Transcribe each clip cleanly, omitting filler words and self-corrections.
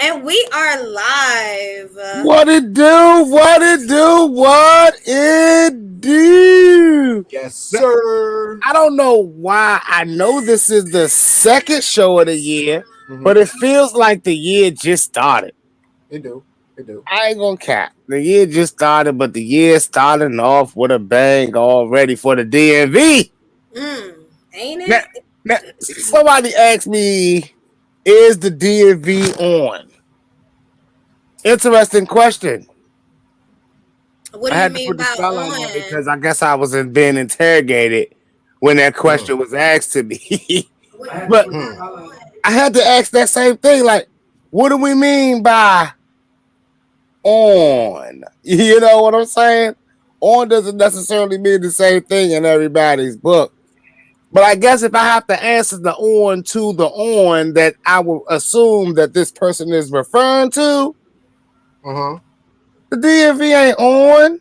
And we are live. What it do? What it do? What it do? Yes, sir. I don't know why. I know this is the second show of the year, Mm-hmm. but it feels like the year just started. It do. It do. I ain't gonna cap. The year just started, but the year starting off with a bang already for the DMV. Ain't Now, it? now, somebody asked me, is the DMV on? Interesting question. What I do you had to mean put the by spotlight on on? because I guess I was being interrogated when that question was asked to me. But I had to ask that same thing. Like, what do we mean by on? You know what I'm saying? On doesn't necessarily mean the same thing in everybody's book. But I guess if I have to answer the on to the on that I will assume that this person is referring to, the DMV ain't on.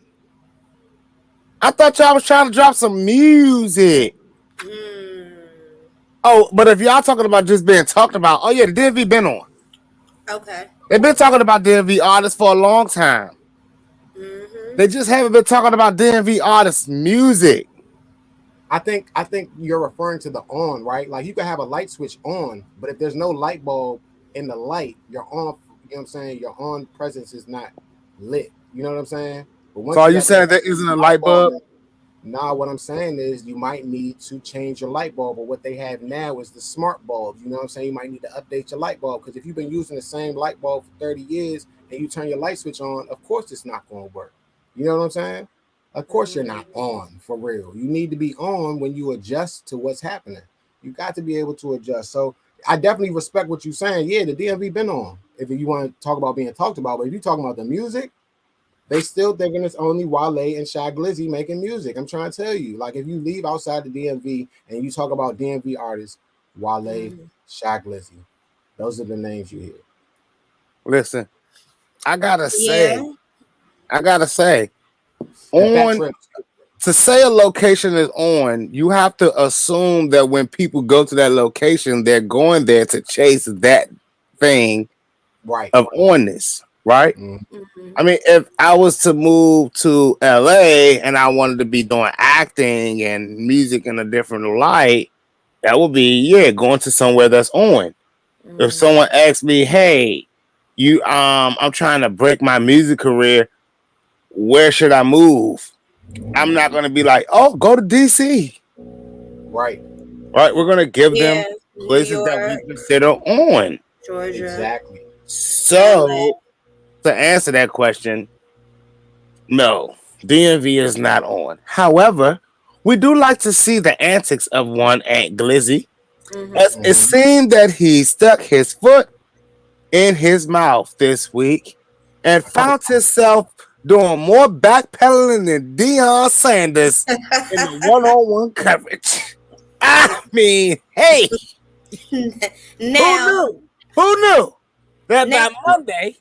I thought y'all was trying to drop some music. Oh, but if y'all talking about just being talked about, oh yeah, the DMV been on. Okay. They've been talking about DMV artists for a long time. They just haven't been talking about DMV artists' music. I think you're referring to the on, right? Like you can have a light switch on, but if there's no light bulb in the light, your on, you know what I'm saying? Your on presence is not lit. You know what I'm saying? But once So are you got saying that there isn't a light bulb? Nah, what I'm saying is you might need to change your light bulb, but what they have now is the smart bulbs. You know what I'm saying? You might need to update your light bulb because if you've been using the same light bulb for 30 years and you turn your light switch on, of course it's not going to work. You know what I'm saying? Of course you're not on for real. You need to be on when you adjust to what's happening. You got to be able to adjust. So I definitely respect what you're saying. Yeah, the DMV been on. If you want to talk about being talked about, but if you're talking about the music, they still thinking it's only Wale and Shy Glizzy making music. I'm trying to tell you, like if you leave outside the DMV and you talk about DMV artists, Wale, Shy Glizzy, those are the names you hear. Listen, I gotta say, on to say a location is on, you have to assume that when people go to that location, they're going there to chase that thing of onness, right? I mean, if I was to move to LA and I wanted to be doing acting and music in a different light, that would be going to somewhere that's on. If someone asks me, "Hey, I'm trying to break my music career, where should I move?" I'm not gonna be like, "Oh, go to DC." Right. We're gonna give them places that we consider on. Georgia. Exactly. So to answer that question, no, DMV is not on. However, we do like to see the antics of one Aunt Glizzy. As it seemed that he stuck his foot in his mouth this week and found himself doing more backpedaling than Deion Sanders in the one-on-one coverage. I mean, hey, now, who knew that by Monday?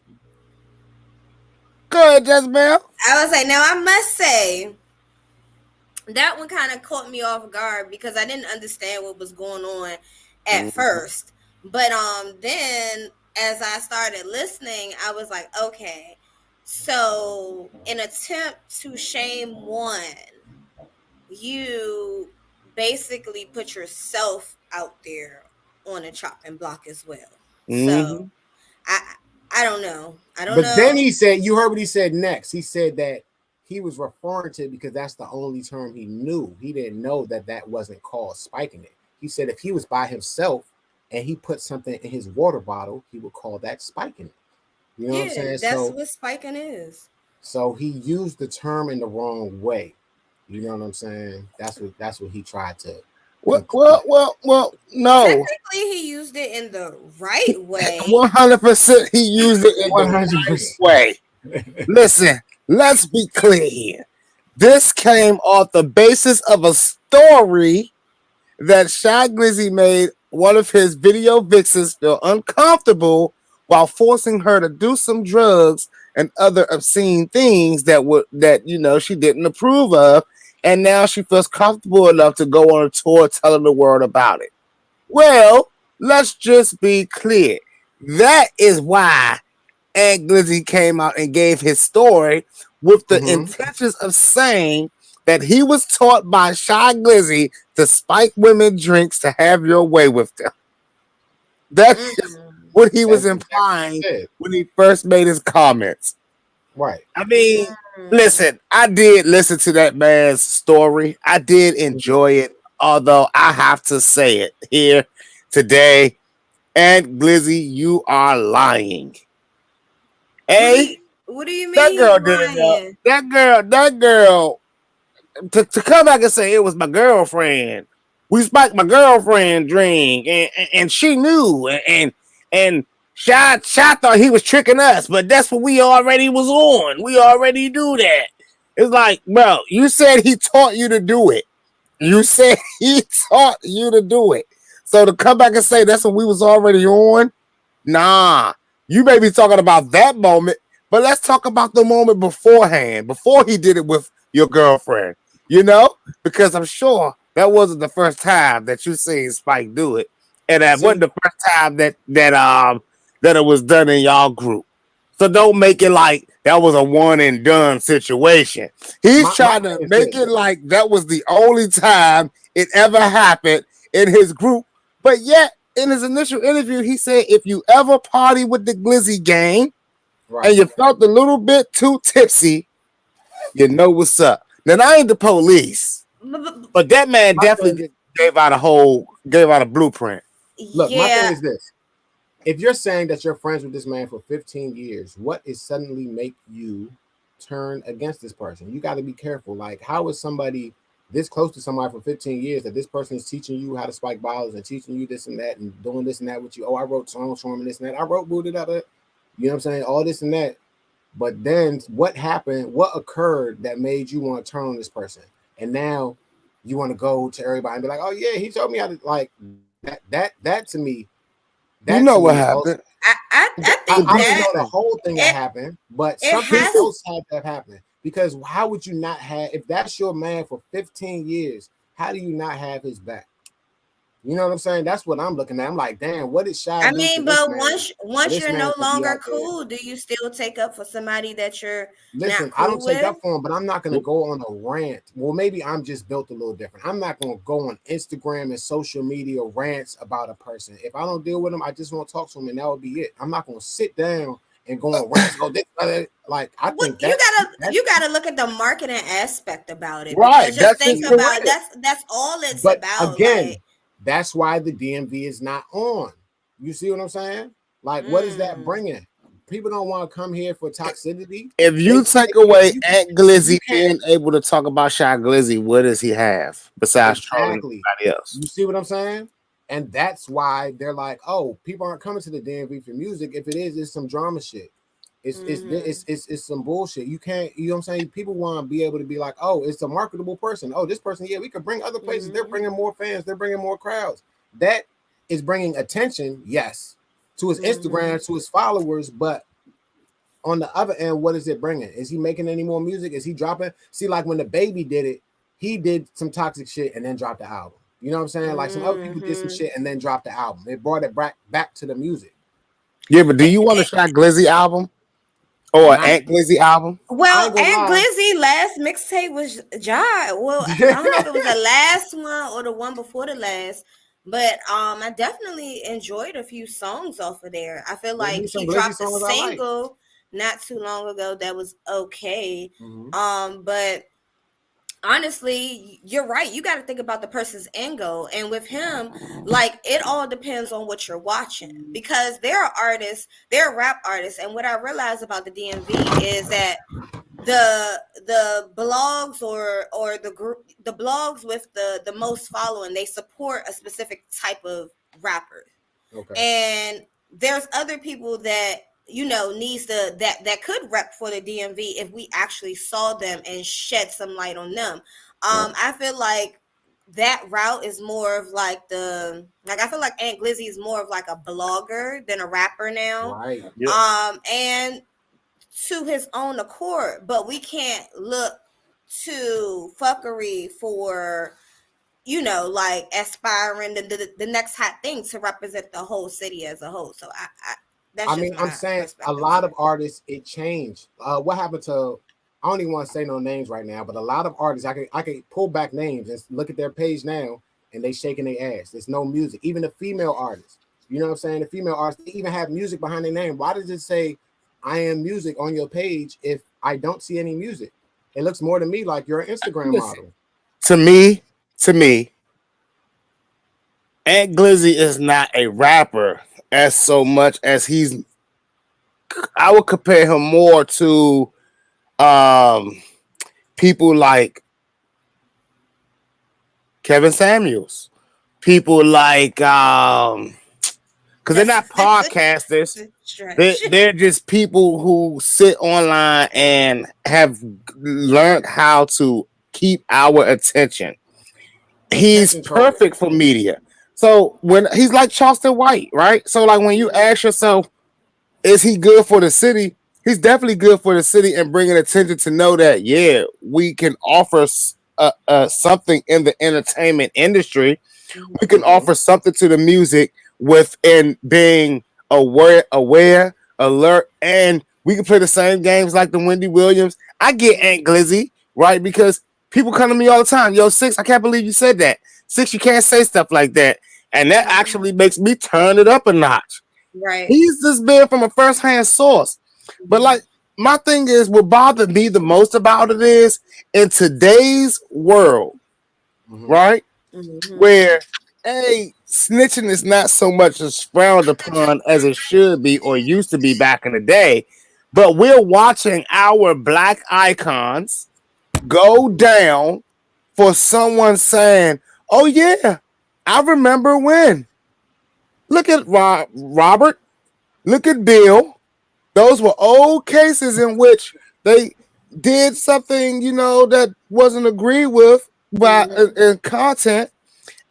Go ahead, Jzabel. I was like, now I must say that one kind of caught me off guard because I didn't understand what was going on at first. But then as I started listening, I was like, okay, so in attempt to shame one, you basically put yourself out there on a chopping block as well. So I don't know. But then he said, you heard what he said next. He said that he was referring to it because that's the only term he knew. He didn't know that that wasn't called spiking it. He said if he was by himself and he put something in his water bottle, he would call that spiking it. You know what I'm saying? That's what spiking is. So he used the term in the wrong way. You know what I'm saying? That's what he tried to. Well, no. Technically, he used it in the right way. 100% he used it in the right way. Listen, let's be clear here. This came off the basis of a story that Shy Glizzy made one of his video vixens feel uncomfortable while forcing her to do some drugs and other obscene things that she didn't approve of. And now she feels comfortable enough to go on a tour telling the world about it. Well, let's just be clear. That is why Ant Glizzy came out and gave his story with the intentions of saying that he was taught by Shy Glizzy to spike women drinks to have your way with them. That's what he was implying when he first made his comments. Right. I mean, listen, I did listen to that man's story. I did enjoy it, although I have to say it here today. And Glizzy, you are lying. What do you That mean girl he's didn't know. lying? That girl, to come back and say it was my girlfriend. We spiked my girlfriend drink, and she knew, and Shy thought he was tricking us, but that's what we already was on. We already do that. It's like, bro, you said he taught you to do it. You said he taught you to do it. So to come back and say that's what we was already on, nah. You may be talking about that moment, but let's talk about the moment beforehand, before he did it with your girlfriend. You know, because I'm sure that wasn't the first time that you seen Spike do it, and that wasn't the first time that it was done in y'all group. So don't make it like that was a one and done situation. He's trying to make it like that was the only time it ever happened in his group, but yet in his initial interview, he said if you ever party with the Glizzy gang and you felt a little bit too tipsy, you know what's up. Now I ain't the police, but that man definitely gave out a blueprint. Look, my thing is this. If you're saying that you're friends with this man for 15 years, what is suddenly make you turn against this person? You got to be careful. Like, how is somebody this close to somebody for 15 years that this person is teaching you how to spike bottles and teaching you this and that and doing this and that with you? Oh, I wrote songs for him and this and that. I wrote booted up it. You know what I'm saying? All this and that. But then what happened? What occurred that made you want to turn on this person? And now you want to go to everybody and be like, oh yeah, he told me how to like that to me. You know what happened? I think I don't know the whole thing that happened, but something else had to happen. Because how would you not have, if that's your man for 15 years, how do you not have his back? You know what I'm saying? That's what I'm looking at. I'm like, damn, what did Shy do? I mean, but once you're no longer cool, do you still take up for somebody that you're not cool I don't take up for him, but I'm not going to go on a rant. Well, maybe I'm just built a little different. I'm not going to go on Instagram and social media rants about a person. If I don't deal with him, I just want to talk to him, and that would be it. I'm not going to sit down and go on rants. Like I think you gotta look at the marketing aspect about it, right? Because just think about that's all it's about. Again, like, that's why the DMV is not on. You see what I'm saying? Like, what is that bringing? People don't want to come here for toxicity. If you take away Ant Glizzy being able to talk about Shy Glizzy, what does he have besides trolling everybody else? You see what I'm saying? And that's why they're like, oh, people aren't coming to the DMV for music. If it is, it's some drama shit. It's some bullshit. You can't, you know what I'm saying? People want to be able to be like, oh, it's a marketable person. Oh, this person, yeah, we could bring other places. They're bringing more fans. They're bringing more crowds. That is bringing attention, yes, to his Instagram, to his followers. But on the other end, what is it bringing? Is he making any more music? Is he dropping? See, like when the baby did it, he did some toxic shit and then dropped the album. You know what I'm saying? Like some other people did some shit and then dropped the album. It brought it back to the music. Yeah, but do you want a Shy Glizzy album? Or an Ant Glizzy album? Well, Ant Glizzy last mixtape was Jive. Well, I don't know if it was the last one or the one before the last, but I definitely enjoyed a few songs off of there. I feel like he dropped a single not too long ago that was okay. But honestly, you're right. You got to think about the person's end goal. And with him, like, it all depends on what you're watching, because there are rap artists. And what I realized about the DMV is that the blogs or the group, the blogs with the most following, they support a specific type of rapper. Okay. And there's other people that needs that could rep for the DMV if we actually saw them and shed some light on them. I feel like that route is more of like I feel like Ant Glizzy is more of like a blogger than a rapper now. Right. Yep. And to his own accord, but we can't look to fuckery for like aspiring the next hot thing to represent the whole city as a whole. So That's I just mean, I'm my saying a perspective lot on of it. artists it changed. What happened to? I don't even want to say no names right now, but a lot of artists I can pull back names and look at their page now, and they shaking their ass. There's no music. Even the female artists, you know what I'm saying? The female artists they even have music behind their name. Why does it say "I am music" on your page if I don't see any music? It looks more to me like you're an Instagram Listen, model. to me, Ant Glizzy is not a rapper as so much as he's. I would compare him more to um people like Kevin Samuels, people like because they're That's not podcasters. a They stretch. they're just people who sit online and have learned how to keep our attention. He's Attention troll. perfect for media. So when he's like Charleston White, right? So like when you ask yourself, is he good for the city? He's definitely good for the city and bringing attention to know that yeah, we can offer something in the entertainment industry. We can Mm-hmm. offer something to the music within being aware, alert, and we can play the same games like the Wendy Williams. I get Aunt Glizzy, right? Because people come to me all the time. Yo, Six, I can't believe you said that. Six, you can't say stuff like that. And that actually makes me turn it up a notch. Right. He's just been from a first-hand source. But like my thing is, what bothered me the most about it is in today's world, Mm-hmm. right? Mm-hmm. Where snitching is not so much as frowned upon as it should be or used to be back in the day, but we're watching our black icons go down for someone saying, "Oh yeah, I remember when." Look at Robert. Look at Bill. Those were old cases in which they did something, that wasn't agreed with by in content,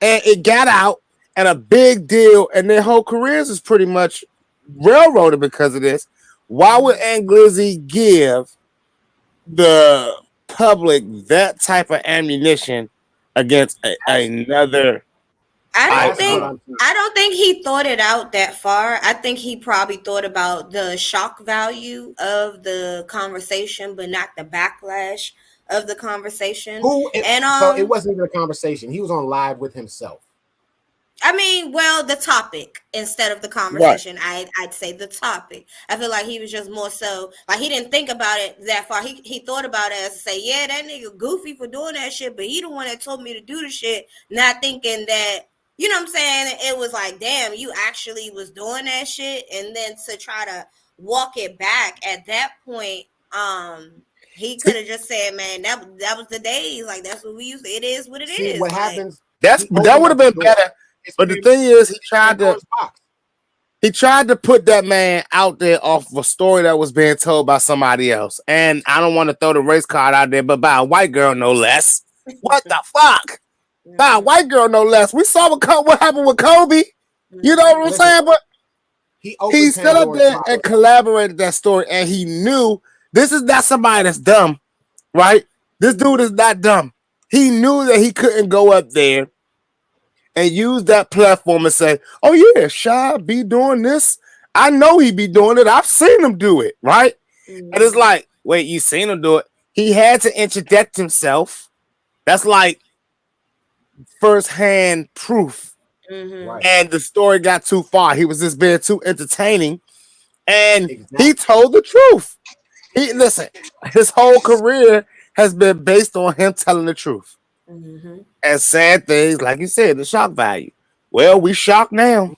and it got out and a big deal, and their whole careers is pretty much railroaded because of this. Why would Anglizzy give the public that type of ammunition against another I don't That's what think icon? I'm saying. I don't think he thought it out that far. I think he probably thought about the shock value of the conversation, but not the backlash of the conversation. And So it wasn't even a conversation. He was on live with himself. I mean, well, the topic instead of the Right. conversation. I'd say the topic. I feel like he was just more so like he didn't think about it that far. He thought about it as to say, yeah, that nigga goofy for doing that shit, but he the one that told me to do the shit, not thinking that you know what I'm saying. It was like, damn, you actually was doing that shit, and then to try to walk it back at that point, he could have just said, man, that was the days. Like that's what we used. It is what it See is. what Like. happens. He That opened would have up the been door. better. But the thing is, Pandora's box. he tried to put that man out there off of a story that was being told by somebody else. And I don't want to throw the race card out there, but by a white girl, no less. What the fuck? By a white girl, no less. We saw what happened with Kobe. You know what I'm Listen, saying? But he he opened stood up Pandora's there box. and collaborated that story. And he knew this is not somebody that's dumb, right? This dude is not dumb. He knew that he couldn't go up there and use that platform and say, "Oh yeah, Shy be doing this. I know he be doing it. I've seen him do it, right?" And it's like, wait, you seen him do it? He had to interject himself. That's like firsthand proof. Right. And the story got too far. He was just being too entertaining, and he Exactly. told the truth. He listen. His whole career has been based on him telling the truth. And sad things, like you said, the shock value. Well, we shocked now.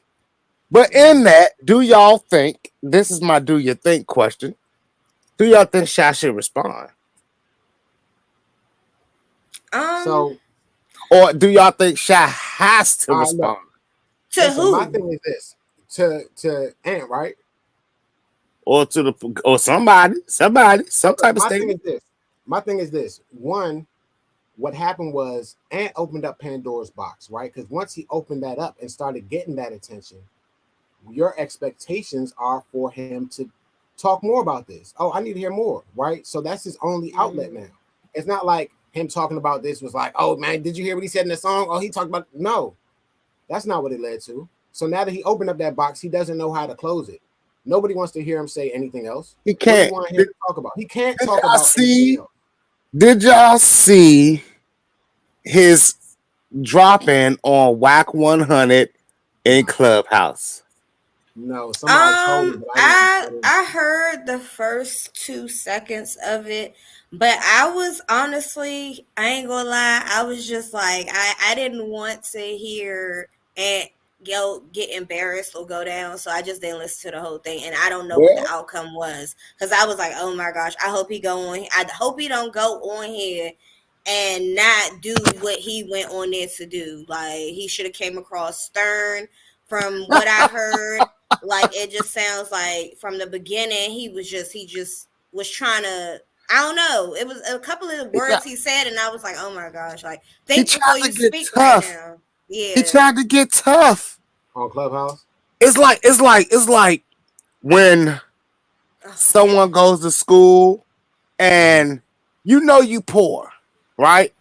But in that, do y'all think this is my do you think question? Do y'all think Shy should respond? So, Or do y'all think Shy has to look. respond? To Listen, my who? thing is this: to Ant, right? Or to the or somebody, some type of My thing statement? is this. My thing is this. One, what happened was Ant opened up Pandora's box, right? Because once he opened that up and started getting that attention, your expectations are for him to talk more about this. Oh, I need to hear more, right? So that's his only outlet now. It's not like him talking about this was like, oh man, did you hear what he said in the song? Oh, he talked about no, that's not what it led to. So now that he opened up that box, he doesn't know how to close it. Nobody wants to hear him say anything else. He What do can't. you want him to talk about? He can't Did talk y'all about anything else. did y'all see his drop in on Whack 100 in Clubhouse? No, somebody told me, but I heard the first 2 seconds of it, but I was honestly, I ain't gonna lie, I was just like, I didn't want to hear and get embarrassed or go down, so I just didn't listen to the whole thing, and I don't know what the Well, outcome was, because I was like, oh my gosh, I hope he go on. I hope he don't go on here and not do what he went on there to do. Like he should have came across stern. From what I heard, like it just sounds like from the beginning he just was trying to. I don't know. It was a couple of the words he said, and I was like, "Oh my gosh!" Like he think before tried to you get speak right tough. now. He Yeah. tried to get tough. on Clubhouse. It's like when someone goes to school and you poor, right?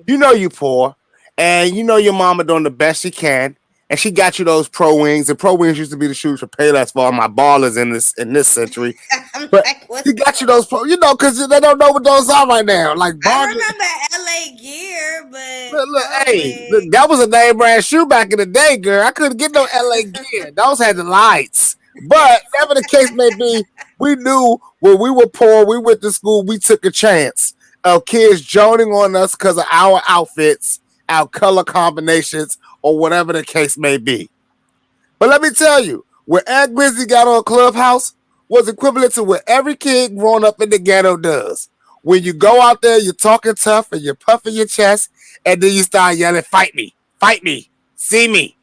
You know you poor, and you know your mama doing the best she can, and she got you those Pro Wings. And Pro Wings used to be the shoes for Payless for all my ballers in this century. I'm But like, what's she got you those Pro, because they don't know what those are right now. Like I bargain. remember LA Gear, but Look, Pro hey, look, Wing. that was a name brand shoe back in the day, girl. I couldn't get no LA Gear. Those had the lights. But whatever the case may be, we knew when we were poor, we went to school, we took a chance of kids joning on us because of our outfits, our color combinations, or whatever the case may be. But let me tell you, what Ed Grizzly got on Clubhouse was equivalent to what every kid growing up in the ghetto does. When you go out there, you're talking tough and you're puffing your chest, and then you start yelling, fight me, see me.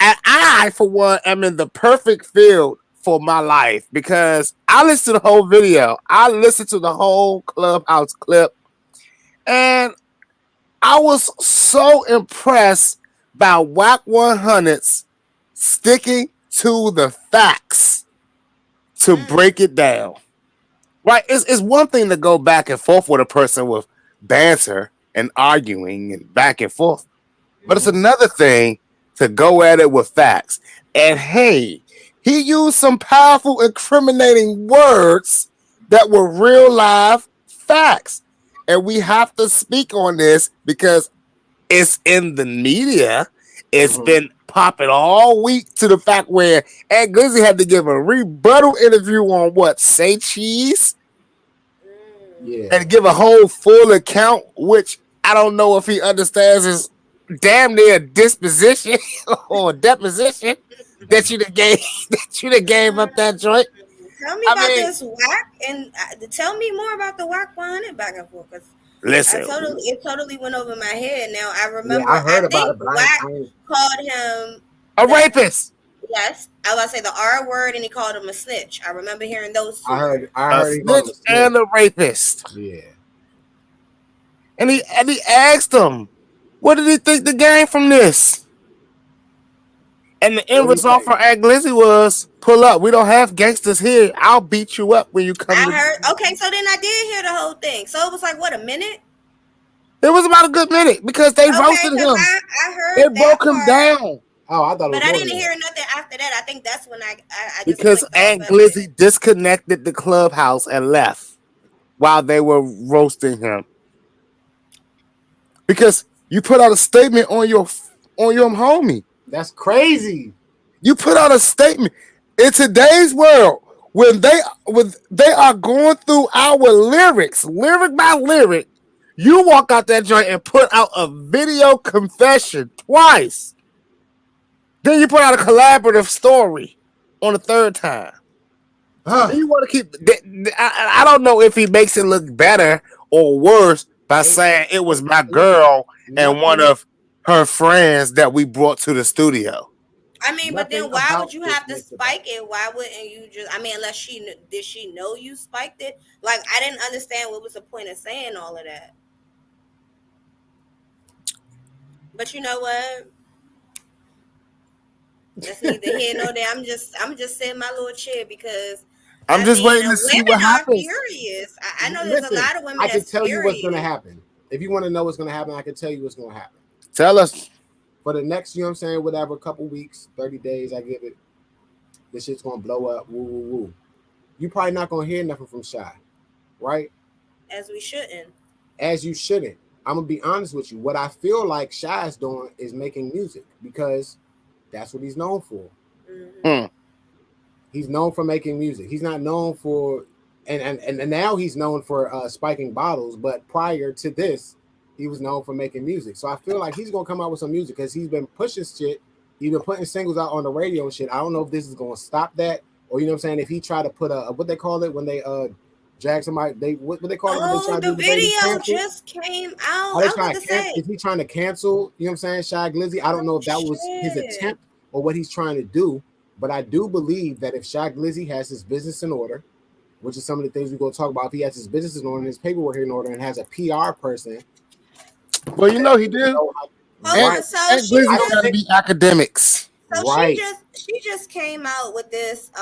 And I, for one, am in the perfect field for my life because I listened to the whole video. I listened to the whole Clubhouse clip, and I was so impressed by Whack 100's sticking to the facts to break it down. Right? It's one thing to go back and forth with a person with banter and arguing and back and forth, but it's another thing to go at it with facts. And hey, he used some powerful, incriminating words that were real live facts. And we have to speak on this because it's in the media. It's been popping all week to the fact where Ed Glizzy had to give a rebuttal interview on what? Say Cheese? Yeah. And give a whole full account, which I don't know if he understands his damn near disposition or deposition that you done gave up that joint. Tell me I about mean, this whack and tell me more about the whack 100 back and forth because listen, it totally went over my head. Now I Yeah, remember I heard I about think it, but Whack I called him a the rapist, yes, I was about to say the R word and he called him a snitch. I remember hearing those two words. I a heard he called snitch him a snitch. and a rapist. Yeah. And he asked him, what did he think to gain from this? And the end What do you result say? for Ed Glizzy was, pull up. We don't have gangsters here. I'll beat you up when you come I to. heard okay, so then I did hear the whole thing. So it was like what, a minute? It was about a good minute because they Okay, roasted because him. I They heard that broke him part, down Oh, I thought it but was I more didn't than hear that. nothing after that. I think that's when I just because clicked off Aunt of it. Glizzy disconnected the clubhouse and left while they were roasting him. Because you put out a statement on your homie. That's crazy. You put out a statement in today's world when they are going through our lyrics, lyric by lyric. You walk out that joint and put out a video confession twice. Then you put out a collaborative story on the third time. Then you want to keep. I don't know if he makes it look better or worse by saying it was my girl and one Nothing, of her friends that we brought to the studio. I mean, but nothing then why would about you this have to makes it better. spike it? Why wouldn't you just? I mean, unless did she know you spiked it? Like, I didn't understand what was the point of saying all of that. But you know what? That's neither here nor there. I'm just sitting in my little chair because I'm I just mean, waiting to see what women are happens. furious. I know there's a Listen, lot of women I can that's tell you what's going to furious. happen. If you want to know what's going to happen, I can tell you what's going to happen. Tell us. For the next, you know what I'm saying, whatever, couple weeks, 30 days, I give it. this shit's gonna blow up. Woo woo woo. You probably not gonna hear nothing from Shy, right? As we shouldn't. As you shouldn't. I'm gonna be honest with you. What I feel like Shy is doing is making music because that's what he's known for. Mm-hmm. He's known for making music. He's not known for, and now he's known for spiking bottles. But prior to this, he was known for making music. So I feel like he's gonna come out with some music because he's been pushing shit. He's been putting singles out on the radio and shit. I don't know if this is gonna stop that, or you know what I'm saying. If he try to put a what they call it when they drag somebody, they what they call it when they try to do the video just came out. I was about to say, is he trying to cancel? You know what I'm saying, Shy Glizzy? I don't know if that was his attempt or what he's trying to do, but I do believe that if Shy Glizzy has his business in order, which is some of the things we're gonna talk about, if he has his business in order and his paperwork in order and has a PR person, well, you know he did. And Glizzy got to be academics. So right. she just came out with this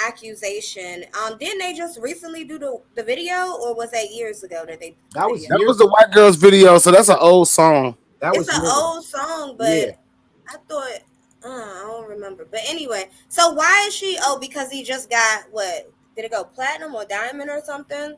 accusation. Didn't they just recently do the video, or was that years ago that they? That was the white girl's video. So that's an old song. It's an old song, but yeah. I thought I don't remember. But anyway, so why is she? Oh, because he just got what? Did it go platinum or diamond or something?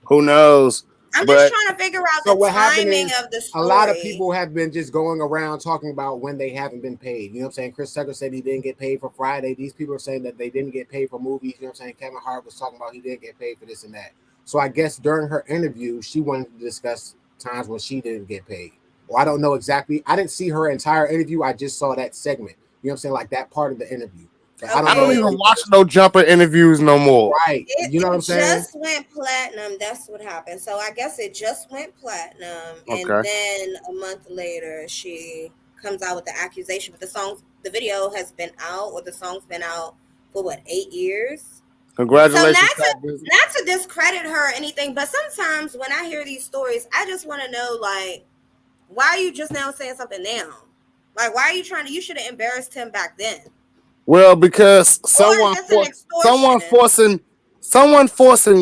Who knows? I'm just trying to figure out the timing of the story. A lot of people have been just going around talking about when they haven't been paid. You know what I'm saying? Chris Tucker said he didn't get paid for Friday. These people are saying that they didn't get paid for movies. You know what I'm saying? Kevin Hart was talking about he didn't get paid for this and that. So I guess during her interview, she wanted to discuss times when she didn't get paid. Or I don't know exactly. I didn't see her entire interview. I just saw that segment. You know what I'm saying? Like that part of the interview. Okay. I don't even watch no Jumper interviews no more. Right. You know what I'm saying? It just went platinum. That's what happened. So I guess it just went platinum. Okay. And then a month later, she comes out with the accusation. But the video has been out, or the song's been out for what, 8 years? Congratulations. So not to discredit her or anything, but sometimes when I hear these stories, I just want to know, like, why are you just now saying something now? Like, why are you trying to? You should have embarrassed him back then. Well, because someone forcing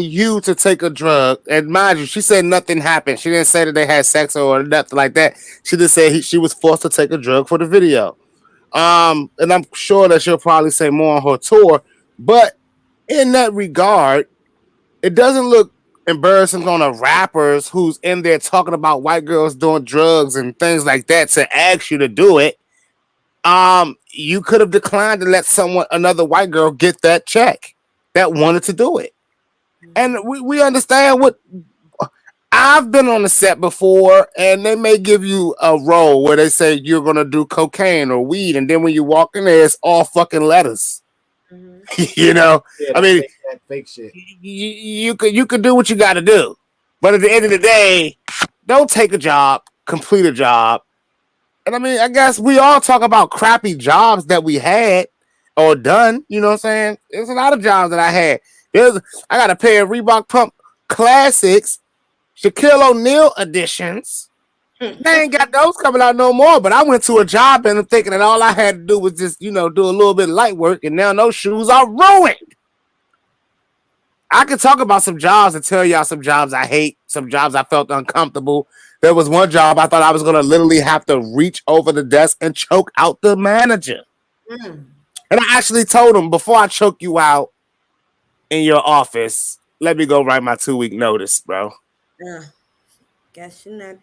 you to take a drug, and mind you, she said nothing happened. She didn't say that they had sex or nothing like that. She just said she was forced to take a drug for the video. And I'm sure that she'll probably say more on her tour. But in that regard, it doesn't look embarrassing on a rappers who's in there talking about white girls doing drugs and things like that to ask you to do it. You could have declined to let another white girl get that check that wanted to do it. And we understand what I've been on the set before, and they may give you a role where they say you're going to do cocaine or weed. And then when you walk in there, it's all fucking letters. Mm-hmm. You know, yeah, I mean, fake shit. You could do what you got to do. But at the end of the day, don't take a job, complete a job. And I mean, I guess we all talk about crappy jobs that we had or done. You know what I'm saying? There's a lot of jobs that I had. I got a pair of Reebok Pump Classics, Shaquille O'Neal editions. They ain't got those coming out no more. But I went to a job and I'm thinking that all I had to do was just, do a little bit of light work. And now those shoes are ruined. I could talk about some jobs and tell y'all some jobs I hate, some jobs I felt uncomfortable. There was one job I thought I was going to literally have to reach over the desk and choke out the manager. And I actually told him, before I choke you out in your office, let me go write my 2-week notice, bro. Guess you're not.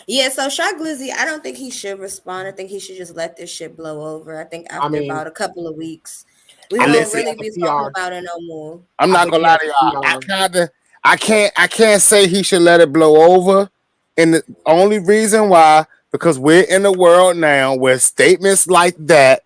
Yeah, so Shy Glizzy, I don't think he should respond. I think he should just let this shit blow over. I think after about a couple of weeks, we won't really be talking about it no more. I'm not going to lie to y'all. I can't say he should let it blow over. And the only reason why, because we're in a world now where statements like that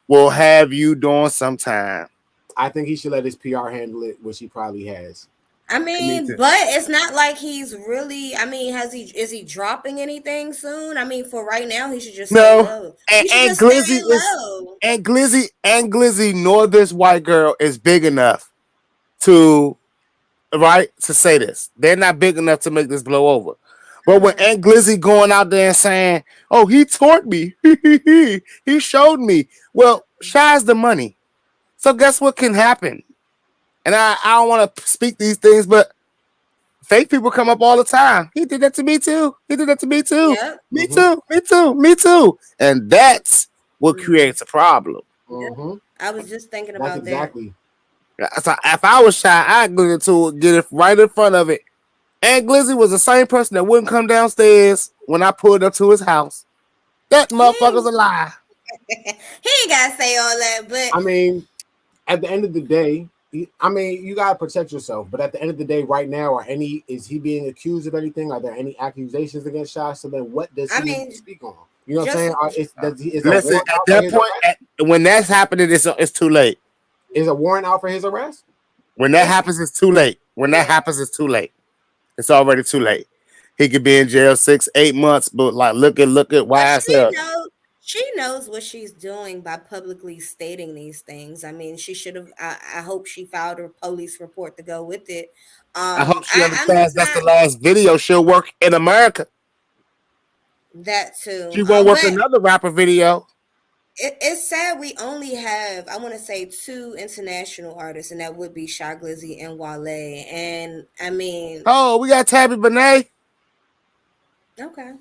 will have you doing some time. I think he should let his PR handle it, which he probably has. I mean, but it's not like he's really. I mean, is he dropping anything soon? I mean, for right now, he should just stay low. And Glizzy, nor this white girl is big enough to say this. They're not big enough to make this blow over. But when Aunt Glizzy going out there and saying, "Oh, he taught me, he showed me," well, Shy's the money. So guess what can happen? And I don't want to speak these things, but fake people come up all the time. He did that to me too. He did that to me too. Yep. Me too. Me too. Me too. And that's what creates a problem. I was just thinking That's about that. exactly. So if I was shy, I'd go into it, get it right in front of it. And Glizzy was the same person that wouldn't come downstairs when I pulled up to his house. That He motherfucker's a lie. he ain't gotta say all that, but I mean, at the end of the day, I mean, you gotta protect yourself. But at the end of the day, right now, is he being accused of anything? Are there any accusations against Shy? So then, what does I he need mean, to speak on? You know what I'm just saying? Is a Listen, warrant at out for that his point, arrest? when that's happening, it's too late. Is a warrant out for his arrest? When that it's happens, it's too late. When that happens, it's too late. It's already too late. He could be in jail 6, 8 months, but like, look at but why she knows what she's doing by publicly stating these things. I mean, she should have. I hope she filed a police report to go with it. I hope she I'm understands just that's the not last video she'll work in America. that too. She won't work But another rapper video. it's sad we only have, I want to say, two international artists, and that would be Shy Glizzy and Wale. And I mean, Oh, we got Tabby Benet. okay,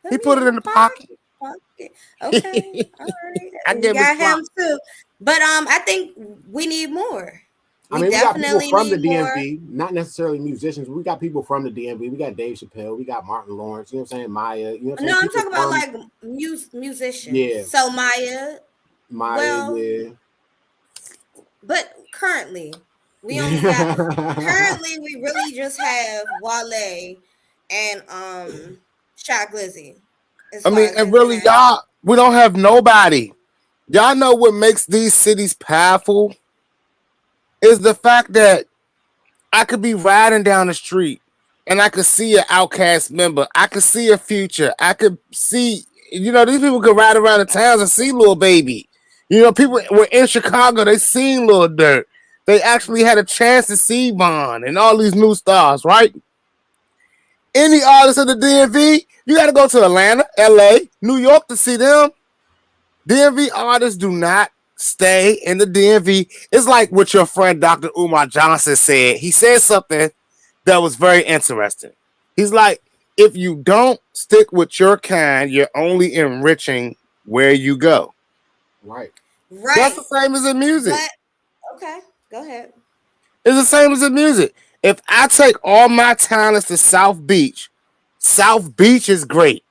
put He me put it in the in the pocket. pocket. Okay, all right, I we give him his got him props. too. But I think we need more. I We mean, we got people definitely from the need more. DMV, not necessarily musicians. We got people from the DMV. We got Dave Chappelle. We got Martin Lawrence. You know what I'm saying? Maya. You know what I'm saying? No, I'm People talking about from like musicians. yeah, So Maya, Maya. well, Yeah. but currently we only got currently we really just have Wale and Shy Glizzy as I far mean, as and really, international. y'all, we don't have nobody. Y'all know what makes these cities powerful is the fact that I could be riding down the street and I could see an Outcast member. I could see a Future. I could see, these people could ride around the towns and see Lil Baby. People were in Chicago. They seen Lil Dirt. They actually had a chance to see Vaughn and all these new stars, right? Any artist in the DMV, you got to go to Atlanta, LA, New York to see them. DMV artists do not stay in the DMV. It's like what your friend Dr. Umar Johnson said. He said something that was very interesting. He's like, if you don't stick with your kind, you're only enriching where you go. Right. That's Right. the same as in music. But okay, go ahead. It's the same as in music. If I take all my talents to South Beach is great.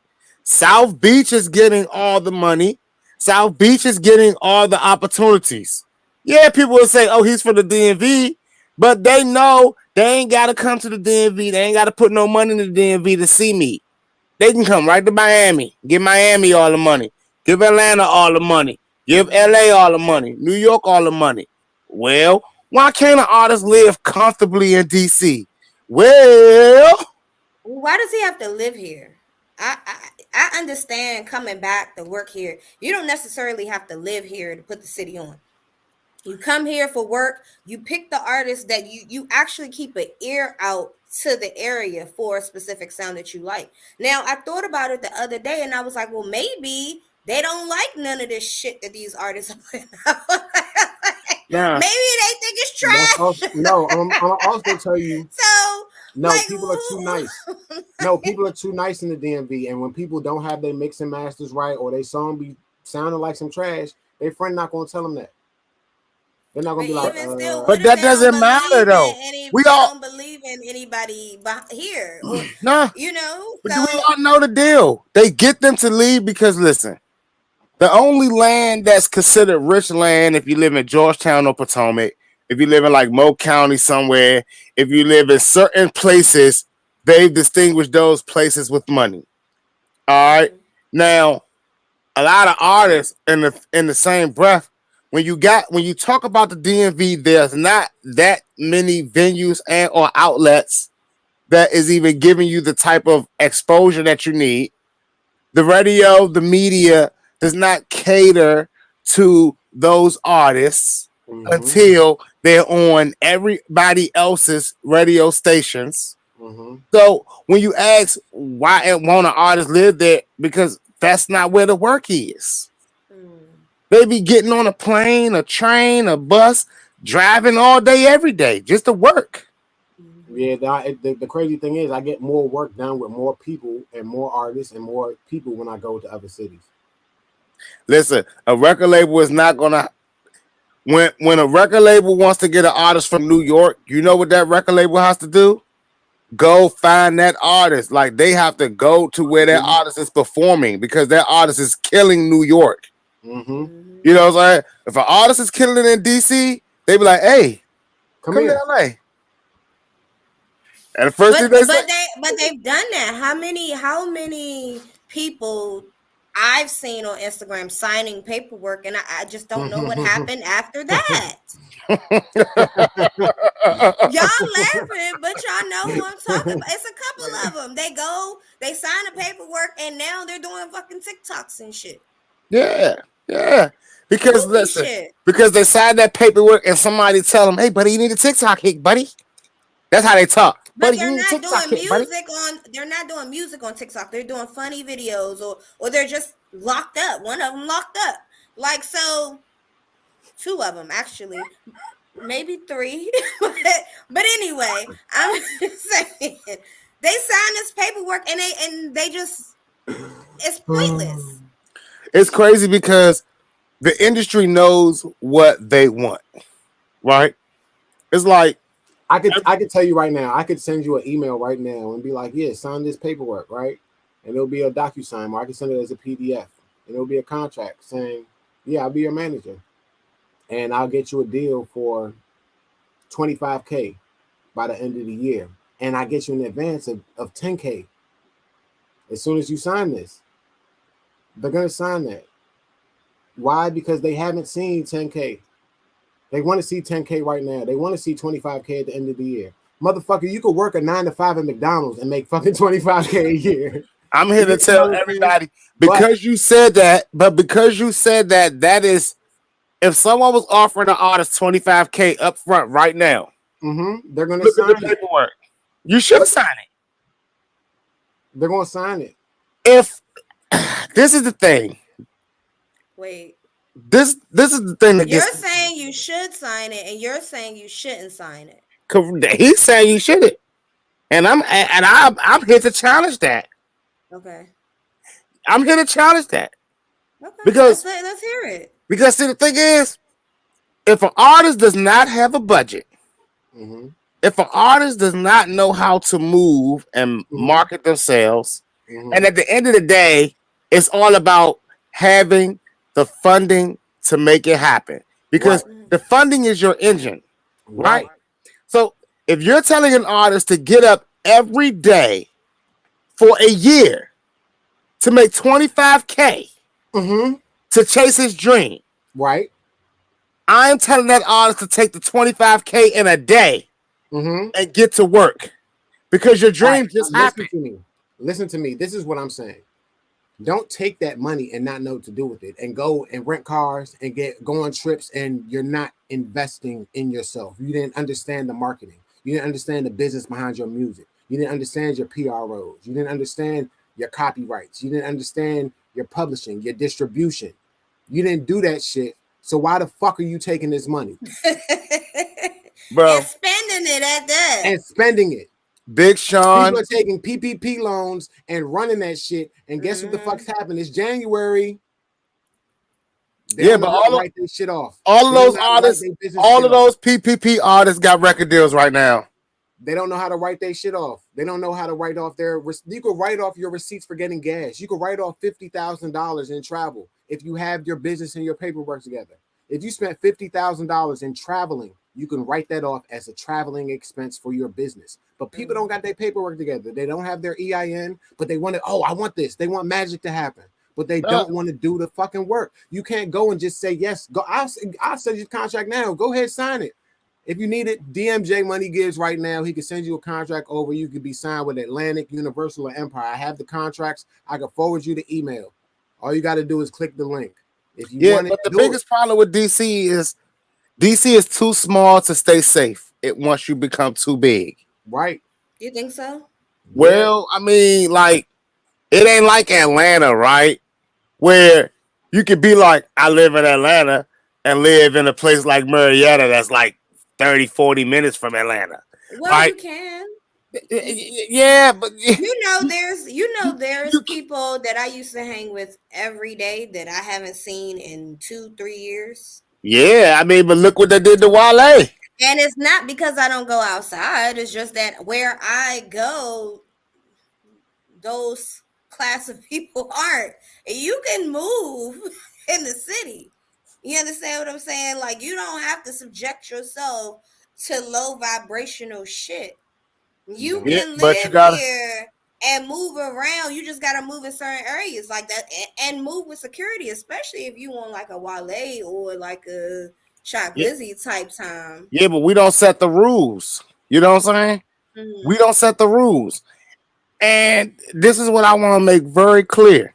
South Beach is getting all the money. South Beach is getting all the opportunities. Yeah, people will say, oh, he's from the DMV, but they know they ain't got to come to the DMV. They ain't got to put no money in the DMV to see me. They can come right to Miami. Give Miami all the money. Give Atlanta all the money. Give LA all the money. New York all the money. Well, why can't an artist live comfortably in DC? Well, Why does he have to live here? I understand coming back to work here. You don't necessarily have to live here to put the city on. You come here for work. You pick the artist that you actually keep an ear out to the area for a specific sound that you like. Now, I thought about it the other day, and I was like, well, maybe they don't like none of this shit that these artists are putting out. nah. Maybe they think it's That's also trash. no. I'm also tell you. So, No, like, people are too nice. No, people are too nice in the DMV, and when people don't have their mix and masters right, or they song be sounding like some trash, their friend not gonna tell them that. They're not gonna but be like, even still, what But if that they don't doesn't matter believe in though. any? We They all don't believe in anybody here, or nah, but do we So all know the deal? They get them to leave because listen, the only land that's considered rich land if you live in Georgetown or Potomac, if you live in like Moe County somewhere, if you live in certain places, they've distinguished those places with money. All right. mhm. Now, a lot of artists in the same breath, when you talk about the DMV, there's not that many venues and or outlets that is even giving you the type of exposure that you need. The radio, the media does not cater to those artists mm-hmm, until they're on everybody else's radio stations. mm-hmm. So when you ask why won't an artist live there, because that's not where the work is. Mm. They be getting on a plane, a train, a bus, driving all day, every day, just to work. Mhm. Yeah, the crazy thing is, I get more work done with more people and more artists and more people when I go to other cities. Listen, a record label is not gonna. when a record label wants to get an artist from New York, you know what that record label has to do? Go find that artist. Like they have to go to where that artist is performing because that artist is killing New York. Mm-hmm. You know what I'm saying? If an artist is killing it in DC, they be like, "Hey, come to LA." And the first thing they've done that. How many people I've seen on Instagram signing paperwork, and I just don't know what happened after that. Y'all laughing, but y'all know who I'm talking about. It's a couple of them. They sign the paperwork, and now they're doing fucking TikToks and shit. Yeah. Because because they signed that paperwork, and somebody tell them, "Hey, buddy, you need a TikTok hit, buddy." That's how they talk. But they're not doing music on. They're not doing music on TikTok. They're doing funny videos, or they're just locked up. One of them locked up. Like so, two of them actually, maybe three. but anyway, I'm just saying they signed this paperwork and they just it's pointless. It's crazy because the industry knows what they want, right? It's like. I could tell you right now. I could send you an email right now and be like, "Yeah, sign this paperwork, right?" And it'll be a DocuSign, or I can send it as a PDF, and it'll be a contract saying, "Yeah, I'll be your manager, and I'll get you a deal for $25K by the end of the year, and I get you an advance of $10K as soon as you sign this." They're gonna sign that. Why? Because they haven't seen 10K. They want to see 10K right now. They want to see 25K at the end of the year. Motherfucker, you could work a 9 to 5 at McDonald's and make fucking 25K a year. I'm here to tell everybody because you said that, that is if someone was offering an artist 25K up front right now, they're gonna sign the paperwork. You should sign it. They're gonna sign it. If this is the thing. Wait. This is the thing that you're saying you should sign it, and you're saying you shouldn't sign it. He's saying you shouldn't, and I'm here to challenge that. Okay. I'm here to challenge that. Okay. Because let's hear it. Because see, the thing is, if an artist does not have a budget, if an artist does not know how to move and market themselves, and at the end of the day, it's all about having the funding to make it happen because the funding is your engine, right? So if you're telling an artist to get up every day for a year to make $25K to chase his dream, right? I'm telling that artist to take the $25K in a day and get to work because your dream just happened. Listen to me. This is what I'm saying. Don't take that money and not know what to do with it and go and rent cars and go on trips and you're not investing in yourself. You didn't understand the marketing. You didn't understand the business behind your music. You didn't understand your PROs. You didn't understand your copyrights. You didn't understand your publishing, your distribution. You didn't do that shit. So why the fuck are you taking this money? Bro. And spending it at that. And spending it. Big Sean. People are taking PPP loans and running that shit. And guess what the fuck's happened? It's January. But all write this shit off. All of those artists, all of those PPP artists got record deals right now. They don't know how to write their shit off. They don't know how to write off their. You could write off your receipts for getting gas. You could write off $50,000 in travel if you have your business and your paperwork together. If you spent $50,000 in traveling, you can write that off as a traveling expense for your business. But people don't got their paperwork together. They don't have their EIN, but they want it. Oh, I want this. They want magic to happen, but they don't want to do the fucking work. You can't go and just say yes. Go. I'll send you the contract now. Go ahead, sign it. If you need it, DMJ Money Gives right now. He can send you a contract over. You could be signed with Atlantic, Universal, or Empire. I have the contracts. I can forward you the email. All you got to do is click the link. If you want it, but the biggest problem with DC is too small to stay safe. Once you become too big. Right. You think so? Well, I mean, like, it ain't like Atlanta, right? Where you could be like, I live in Atlanta and live in a place like Marietta that's like 30, 40 minutes from Atlanta. Well, right? You can. Yeah, but there's people that I used to hang with every day that I haven't seen in 2-3 years. Yeah, I mean, but look what they did to Wale. And it's not because I don't go outside. It's just that where I go, those class of people aren't. And you can move in the city. You understand what I'm saying? Like you don't have to subject yourself to low vibrational shit. You No. Yeah, can but you live gotta. here and move around. You just gotta move in certain areas like that and move with security, especially if you want like a Wale or like a Shot Yeah, Glizzy type time. yeah, but we don't set the rules. You know what I'm saying? We Mm-hmm. don't set the rules. And this is what I want to make very clear.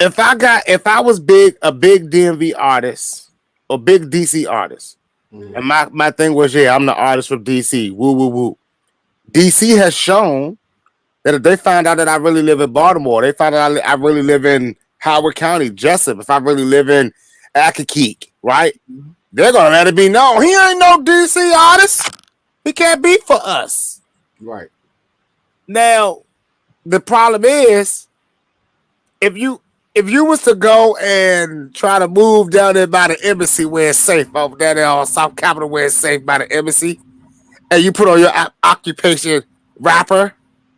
If I was a big DMV artist or big DC artist, Mhm. and Mm-hmm. my thing was, yeah, I'm the artist from DC. Woo woo woo. DC has shown that if they find out that I really live in Baltimore, they find out I really live in Howard County, Jessup, if I really live in Akakeek, right? Mhm. They're gonna let it be known. He ain't no DC artist. He can't be for us. Right. Now, the problem is if you was to go and try to move down there by the embassy where it's safe, over there on South Capitol where it's safe by the embassy, and you put on your occupation rapper,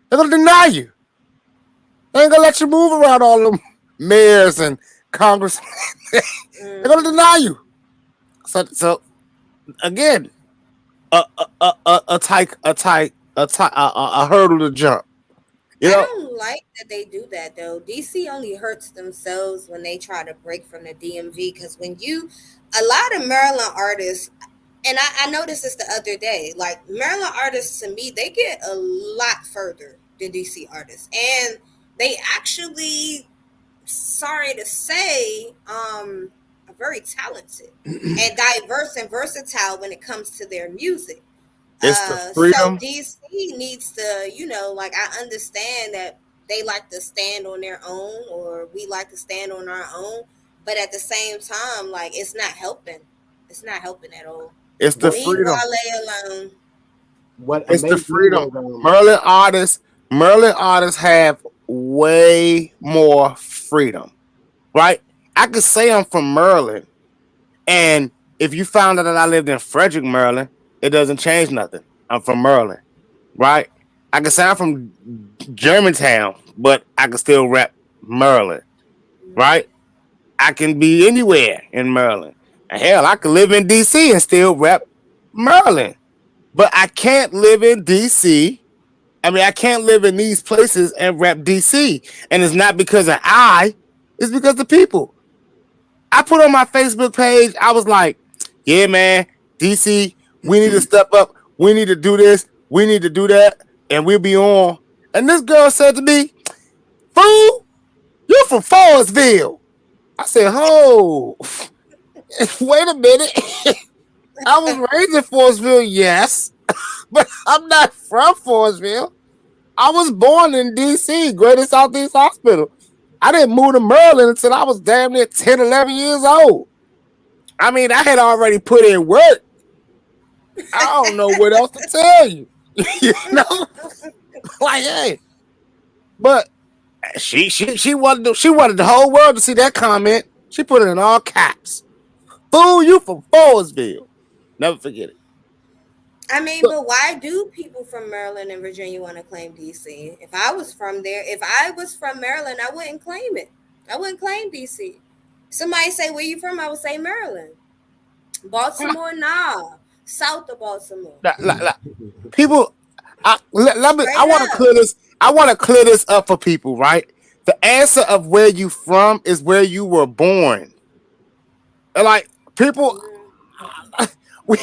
they're gonna deny you. They ain't gonna let you move around all them mayors and Congress. They're gonna Mm-hmm. deny you. So again, a hurdle to jump. You I know, don't like that they do that though. DC only hurts themselves when they try to break from the DMV because when you, a lot of Maryland artists, and I noticed this the other day, like Maryland artists to me, they get a lot further than DC artists. And they actually, sorry to say, are very talented and diverse and versatile when it comes to their music. it's the So freedom. DC needs to, like I understand that they like to stand on their own or we like to stand on our own, but at the same time, like it's not helping. It's not helping at all. It's the what Leave freedom. Wale alone. what It's the amazed me freedom. was Merlin artists, Merlin artists have way more freedom, right? I could say I'm from Maryland, and if you found out that I lived in Frederick, Maryland, it doesn't change nothing. I'm from Maryland, right? I could say I'm from Germantown, but I can still rep Maryland, right? I can be anywhere in Maryland. And hell, I could live in DC and still rep Maryland. But I can't live in DC. I mean, I can't live in these places and rep DC. And it's not because of it's because of the people. I put on my Facebook page, I was like, yeah, man, DC, we need to step up. We need to do this. We need to do that. And we'll be on. And this girl said to me, fool, you're from Forestville. I said, oh, wait a minute. I was raised in Forestville, yes, but I'm not from Forestville. I was born in D.C., Greater Southeast Hospital. I didn't move to Maryland until I was damn near 10, 11 years old. I mean, I had already put in work. I don't know what else to tell you. You know, like hey, but she wanted the whole world to see that comment. She put it in all caps. Fool, you from Forestville. Never forget it. I mean, Look, but why do people from Maryland and Virginia want to claim DC? If I was from there, if I was from Maryland, I wouldn't claim it. I wouldn't claim DC. Somebody say, where you from? I would say Maryland. Baltimore, nah. South of Baltimore. la- la- la- people, let me. I Straight want to up. clear this. I want to clear this up for people, right? The answer of where you from is where you were born. And like people, Mm, we,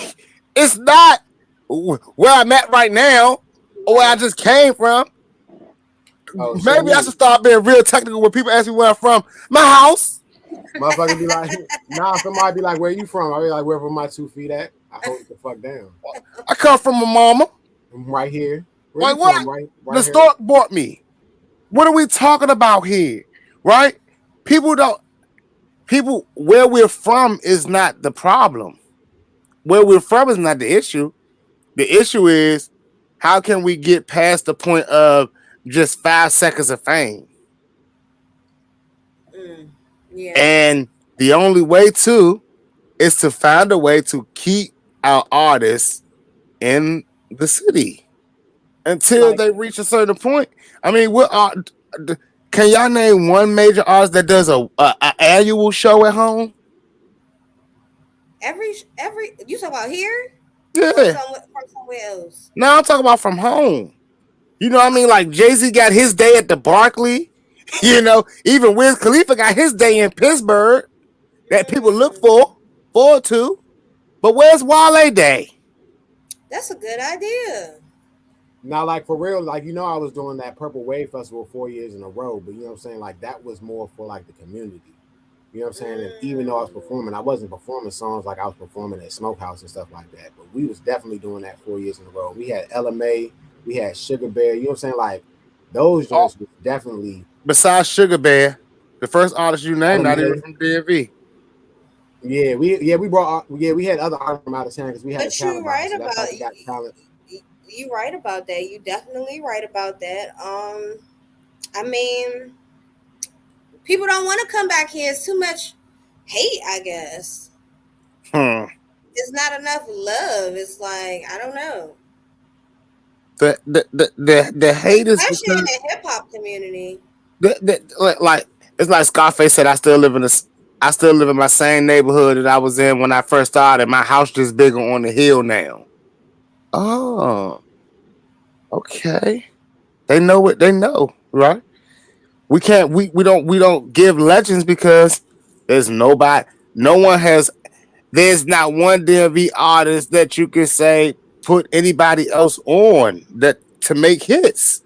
it's not where I'm at right now or where I right. just came from. oh, so Maybe I look, should start being real technical when people ask me where I'm from. My house. motherfucker be like, now somebody be like, where you from? I be like, wherever my 2 feet at. I hold it the fuck down. I come from my mama. I'm right here. Where Like you what? from? Right The here. stork bought me. What are we talking about here? Right? People don't. People where we're from is not the problem. Where we're from is not the issue. The issue is how can we get past the point of just 5 seconds of fame? Mm, yeah. And The only way to is to find a way to keep our artists in the city until Like they reach a certain point. I mean, can y'all name one major artist that does a annual show at home? Every you talk about here Yeah. or somewhere else? No, I'm talking about from home. You know what I mean? Like Jay-Z got his day at the Barclay. You know, even Wiz Khalifa got his day in Pittsburgh that people look forward to. But where's Wale Day? That's a good idea. now, like for real, like I was doing that Purple Wave Festival 4 years in a row, but you know what I'm saying? Like that was more for like the community. You know what I'm saying? And even though I was performing, I wasn't performing songs like I was performing at Smokehouse and stuff like that. But we was definitely doing that 4 years in a row. We had LMA, we had Sugar Bear. You know what I'm saying? Like those Oh, joints was definitely besides Sugar Bear, the first artist you named not even LMA. from DMV. We brought we had other artists from out of town because we had a But you talent box. right So that's how about we got talent. you right about that. You definitely right about that. I mean, people don't want to come back here. It's too much hate, I guess. Hmm. It's not enough love. It's like I don't know, The hate is especially in because the hip hop community. like it's like Scarface said. I still live in my same neighborhood that I was in when I first started. My house just bigger on the hill now. Oh, okay. They know what they know, right? We can't. We don't give legends because there's nobody. No one has. There's not one DMV artist that you can say put anybody else on that to make hits.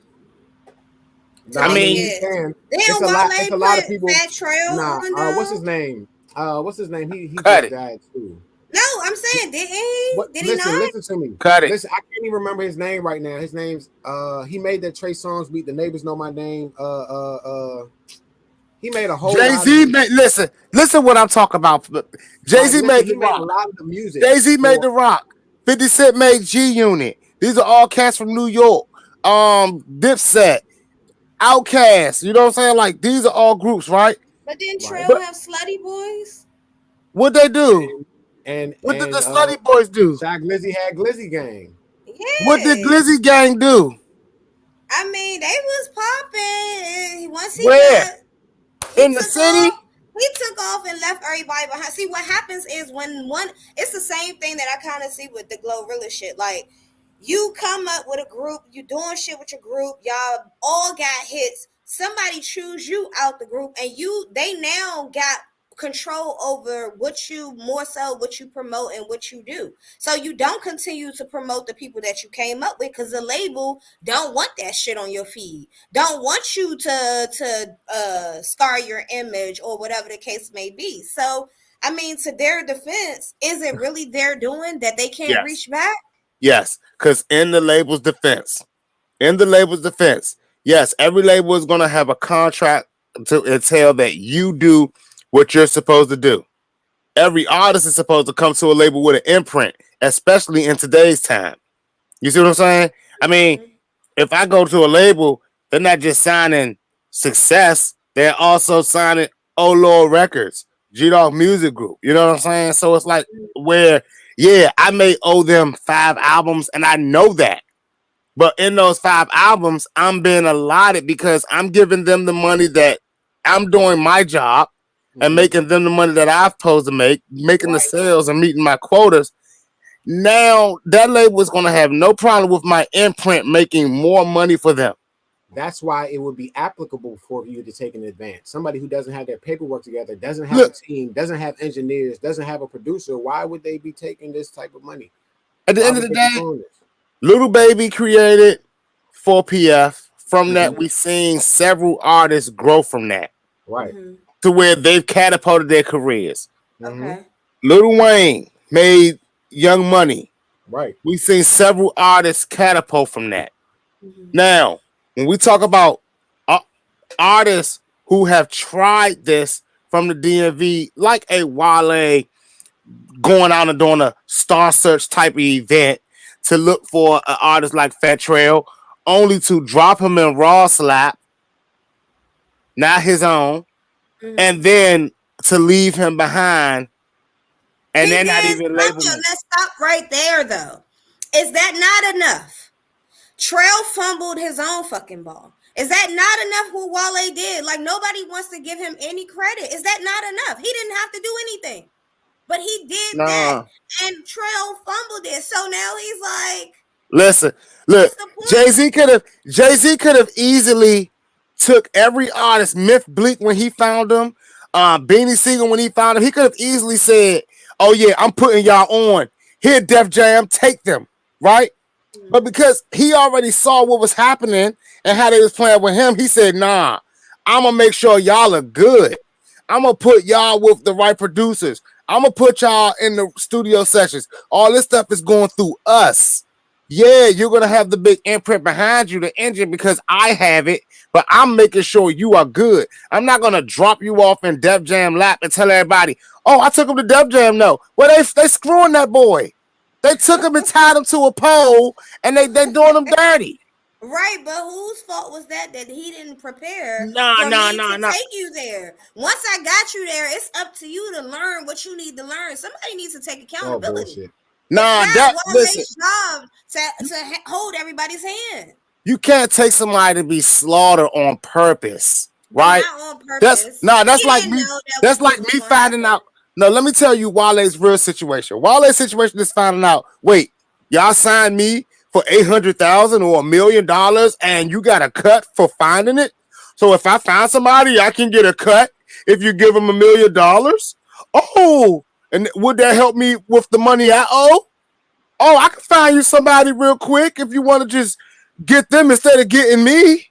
To I Nah, I make mean mean, you hits. can. Then It's Wale a lot of put people. Fat Trail Nah, on what's though. his name? What's his name? He cut just it, died too. No, I'm saying didn't he? What? Did he Listen, not? listen to me. cut it. Listen, I can't even remember his name right now. His name's he made that Trey Songz beat. The neighbors know my name. He made a whole Jay lot of Z made listen what I'm talking about. Jay like Z listen. made He the made a rock. lot of the music Jay Z made for the rock. 50 Cent made G Unit. These are all cats from New York. Dipset, Outkast. You know what I'm saying? Like these are all groups, right? But didn't right Trail But have Slutty Boys? what they do? What did the and Slutty Boys do? Shaq Glizzy had Glizzy Gang. What did Yeah. Glizzy Gang do? I mean, they was popping. And once he Where? got he In the took city? off. He took off and left everybody behind. See, what happens is when one, it's the same thing that I kind of see with the Glorilla shit. Like, you come up with a group, you doing shit with your group, y'all all got hits. Somebody choose you out the group, and they now got control over what you more so what you promote and what you do. So you don't continue to promote the people that you came up with because the label don't want that shit on your feed. Don't want you to scar your image or whatever the case may be. So I mean, to their defense, is it really their doing that they can't Yes. reach back? Yes. Because in the label's defense, yes, every label is going to have a contract to entail that you do what you're supposed to do. Every artist is supposed to come to a label with an imprint, especially in today's time. You see what I'm saying? I mean, Mm-hmm. if I go to a label, they're not just signing Sixxcess, they're also signing Oh Lord Records, G Dog Music Group. You know what I'm saying? So it's like where, yeah, I may owe them 5 albums, and I know that. But in those 5 albums, I'm being allotted because I'm giving them the money that I'm doing my job and Mm-hmm. making them the money that I'm supposed to make, making the Right. sales and meeting my quotas. Now that label is going to have no problem with my imprint making more money for them. That's why it would be applicable for you to take an advance. Somebody who doesn't have their paperwork together, doesn't have a Look, team, doesn't have engineers, doesn't have a producer. Why would they be taking this type of money? at the Why end of would the they be day, doing this? Little Baby created 4PF. From that, Mm-hmm. we've seen several artists grow from that Right. Mm-hmm. to where they've catapulted their careers. Mm-hmm. Okay. Little Wayne made Young Money. Right. We've seen several artists catapult from that. Mm-hmm. Now, when we talk about uh, artists who have tried this from the DMV, like a Wale going out and doing a star search type of event to look for an artist like Fat Trail, only to drop him in Raw Slap, not his own, Mm-hmm. and then to leave him behind, and they're not even labeling. Let's stop right there, though. Is that not enough? Trail fumbled his own fucking ball. Is that not enough what Wale did? Like, nobody wants to give him any credit. Is that not enough? He didn't have to do anything. But he did that. And Trail fumbled it. So now he's like, listen, look, Jay-Z could have easily took every artist, Myth Bleak when he found him, Beanie Siegel when he found him. He could have easily said, oh yeah, I'm putting y'all on. Here, Def Jam, take them, right? But because he already saw what was happening and how they was playing with him, he said, nah, I'm going to make sure y'all are good. I'm going to put y'all with the right producers. I'm going to put y'all in the studio sessions. All this stuff is going through us. Yeah, you're going to have the big imprint behind you, the engine, because I have it, but I'm making sure you are good. I'm not going to drop you off in Def Jam lap and tell everybody, oh, I took him to Def Jam. No. Well, they screwing that boy. They took him and tied him to a pole, and they doing him dirty. Right, but whose fault was that he didn't prepare to take you there? Once I got you there, it's up to you to learn what you need to learn. Somebody needs to take accountability. Listen. Job to hold everybody's hand. You can't take somebody to be slaughtered on purpose, right? Not on purpose. That's like me. That's like me finding out. No, let me tell you Wale's real situation. Wale's situation is finding out, wait, y'all signed me for $800,000 or $1 million and you got a cut for finding it? So if I find somebody, I can get a cut if you give them $1 million? Oh, and would that help me with the money I owe? Oh, I can find you somebody real quick if you want to just get them instead of getting me.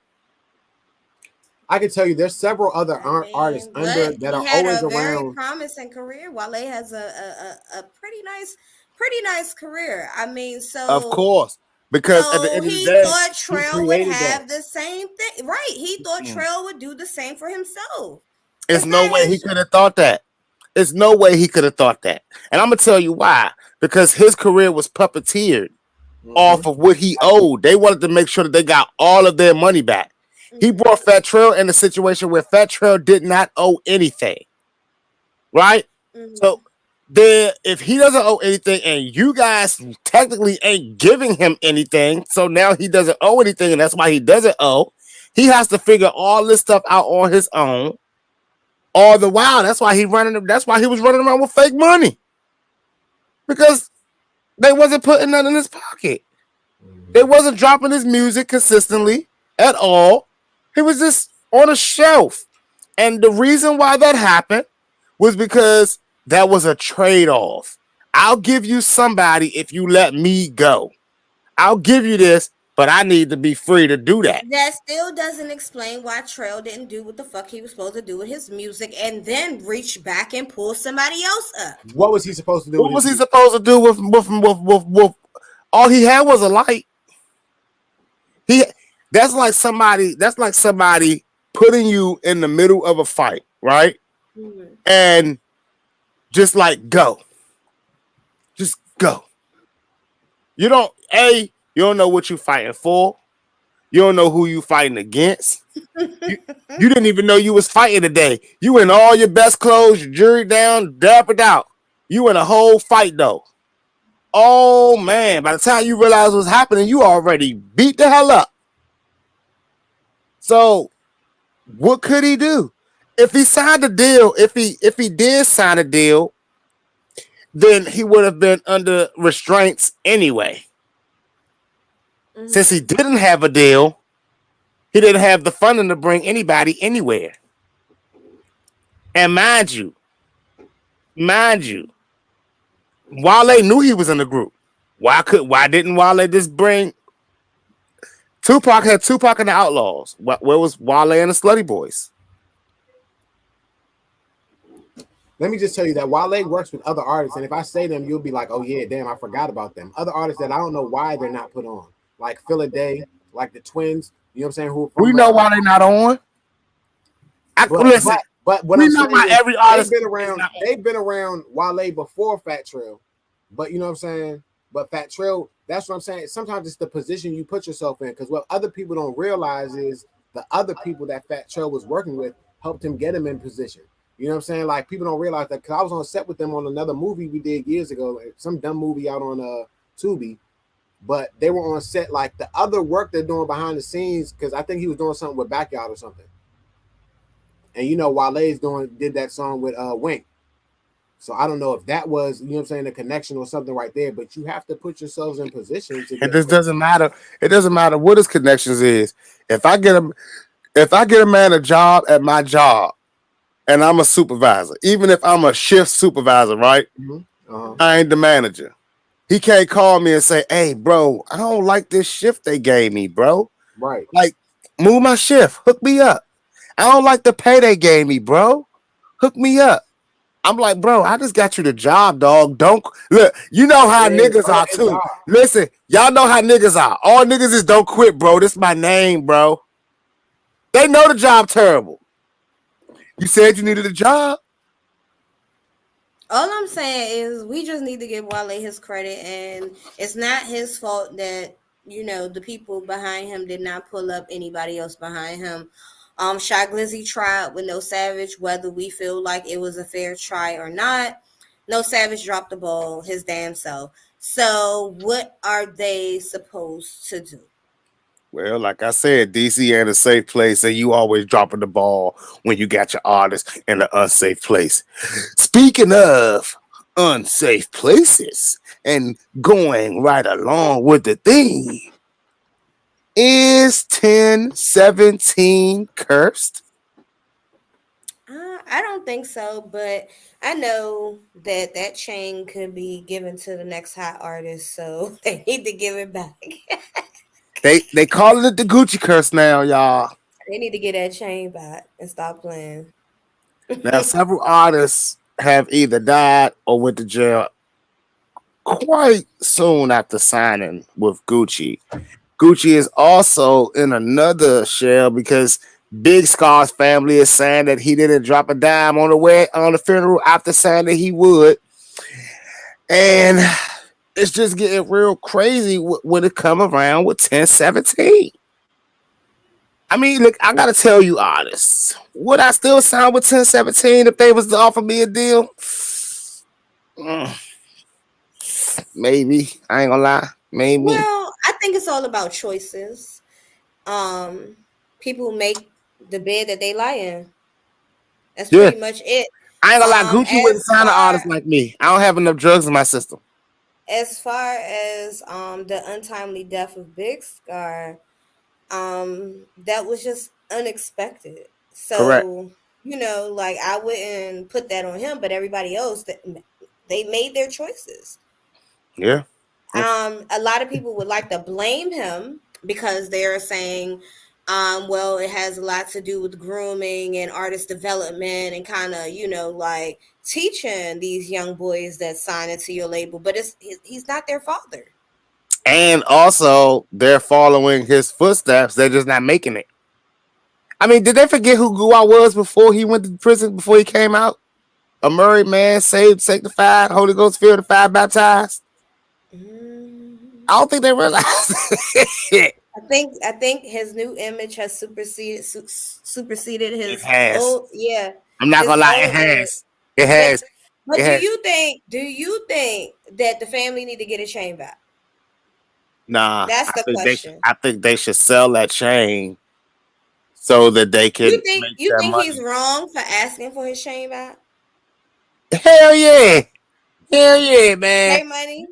I can tell you there's several other artists that are always around. Very promising career. Wale has a pretty nice career. I mean, so of course, because at the end of the day, thought Trail would have the same thing, right? He thought Trail would do the same for himself. There's no way he could have thought that. There's no way he could have thought that, and I'm gonna tell you why. Because his career was puppeteered off of what he owed. They wanted to make sure that they got all of their money back. He brought Fat Trail in a situation where Fat Trail did not owe anything, right? So if he doesn't owe anything and you guys technically ain't giving him anything, so now he doesn't owe anything and that's why he doesn't owe, he has to figure all this stuff out on his own. All the while, that's why he was running around with fake money. Because they wasn't putting nothing in his pocket. They wasn't dropping his music consistently at all. He was just on a shelf. And the reason why that happened was because that was a trade-off. I'll give you somebody if you let me go. I'll give you this, but I need to be free to do that. That still doesn't explain why Trail didn't do what the fuck he was supposed to do with his music and then reach back and pull somebody else up. What was he supposed to do? What was he supposed to do with all he had was a light? That's like somebody putting you in the middle of a fight, right? And just like go. Just go. You don't know what you're fighting for. You don't know who you fighting against. You didn't even know you was fighting today. You in all your best clothes, your jewelry down, dappered out. You in a whole fight though. Oh man, by the time you realize what's happening, you already beat the hell up. So what could he do? If he signed a deal, if he did sign a deal, then he would have been under restraints anyway. Since he didn't have a deal, he didn't have the funding to bring anybody anywhere. And mind you, Wale knew he was in the group. Why didn't Wale just bring Tupac? Had Tupac and the Outlaws. Where was Wale and the Slutty Boys? Let me just tell you that Wale works with other artists, and if I say them, you'll be like, oh yeah, damn, I forgot about them. Other artists that I don't know why they're not put on. Like Philaday, like the Twins, you know what I'm saying? Who we know why they're not on. But what I'm saying is every artist they've been around Wale before Fat Trail. But you know what I'm saying? But Fat Trail, that's what I'm saying. Sometimes it's the position you put yourself in, because what other people don't realize is the other people that Fat Trail was working with helped him get him in position. You know what I'm saying? Like people don't realize that, because I was on set with them on another movie we did years ago, some dumb movie out on Tubi. But they were on set, like the other work they're doing behind the scenes, because I think he was doing something with Backyard or something. And you know, Wale's did that song with Wink. So I don't know if that was, you know what I'm saying, a connection or something right there, but you have to put yourselves in position to And get. this doesn't matter. It doesn't matter what his connections is. If I get a man a job at my job and I'm a supervisor, even if I'm a shift supervisor, right? I ain't the manager. He can't call me and say, "Hey, bro, I don't like this shift they gave me, bro. Right. Like, move my shift. Hook me up. I don't like the pay they gave me, bro. Hook me up." I'm like, bro, I just got you the job, dog. Don't look. You know how niggas are too. Listen, y'all know how niggas are. All niggas is don't quit, bro. This is my name, bro. They know the job terrible. You said you needed a job. All I'm saying is we just need to give Wale his credit, and it's not his fault that, you know, the people behind him did not pull up anybody else behind him. Shy Glizzy tried with No Savage, whether we feel like it was a fair try or not. No Savage dropped the ball his damn self. So what are they supposed to do? Well, like I said, DC ain't a safe place, and you always dropping the ball when you got your artist in an unsafe place. Speaking of unsafe places and going right along with the theme, is 1017 cursed? I don't think so, but I know that that chain could be given to the next hot artist, so they need to give it back. They calling it the Gucci curse now, y'all. They need to get that chain back and stop playing. Now, several artists have either died or went to jail quite soon after signing with Gucci. Gucci is also in another shell because Big Scar's family is saying that he didn't drop a dime on the funeral after saying that he would. And it's just getting real crazy when it come around with 1017. I mean, look, I gotta tell you, artists, would I still sign with 1017 if they was to offer me a deal? Maybe. I ain't gonna lie. Maybe. Well, I think it's all about choices. People make the bed that they lie in. That's pretty much it. I ain't gonna lie, Gucci wouldn't sign an artist like me. I don't have enough drugs in my system. As far as the untimely death of Big Scar, that was just unexpected. So, correct. You know, like I wouldn't put that on him, but everybody else, they made their choices. Yeah. A lot of people would like to blame him because they're saying, well, it has a lot to do with grooming and artist development and kind of, you know, like teaching these young boys that sign into your label, but he's not their father. And also, they're following his footsteps. They're just not making it. I mean, did they forget who I was before he went to prison, before he came out? A married man, saved, sanctified, Holy Ghost filled, fire baptized. I don't think they realized it. I think his new image has superseded his old. Yeah. I'm not gonna lie, it has. It has. But do you think that the family need to get a chain back? Nah, that's the question. I think they should sell that chain so that they can. You think he's wrong for asking for his chain back? Hell yeah, man. Pay money.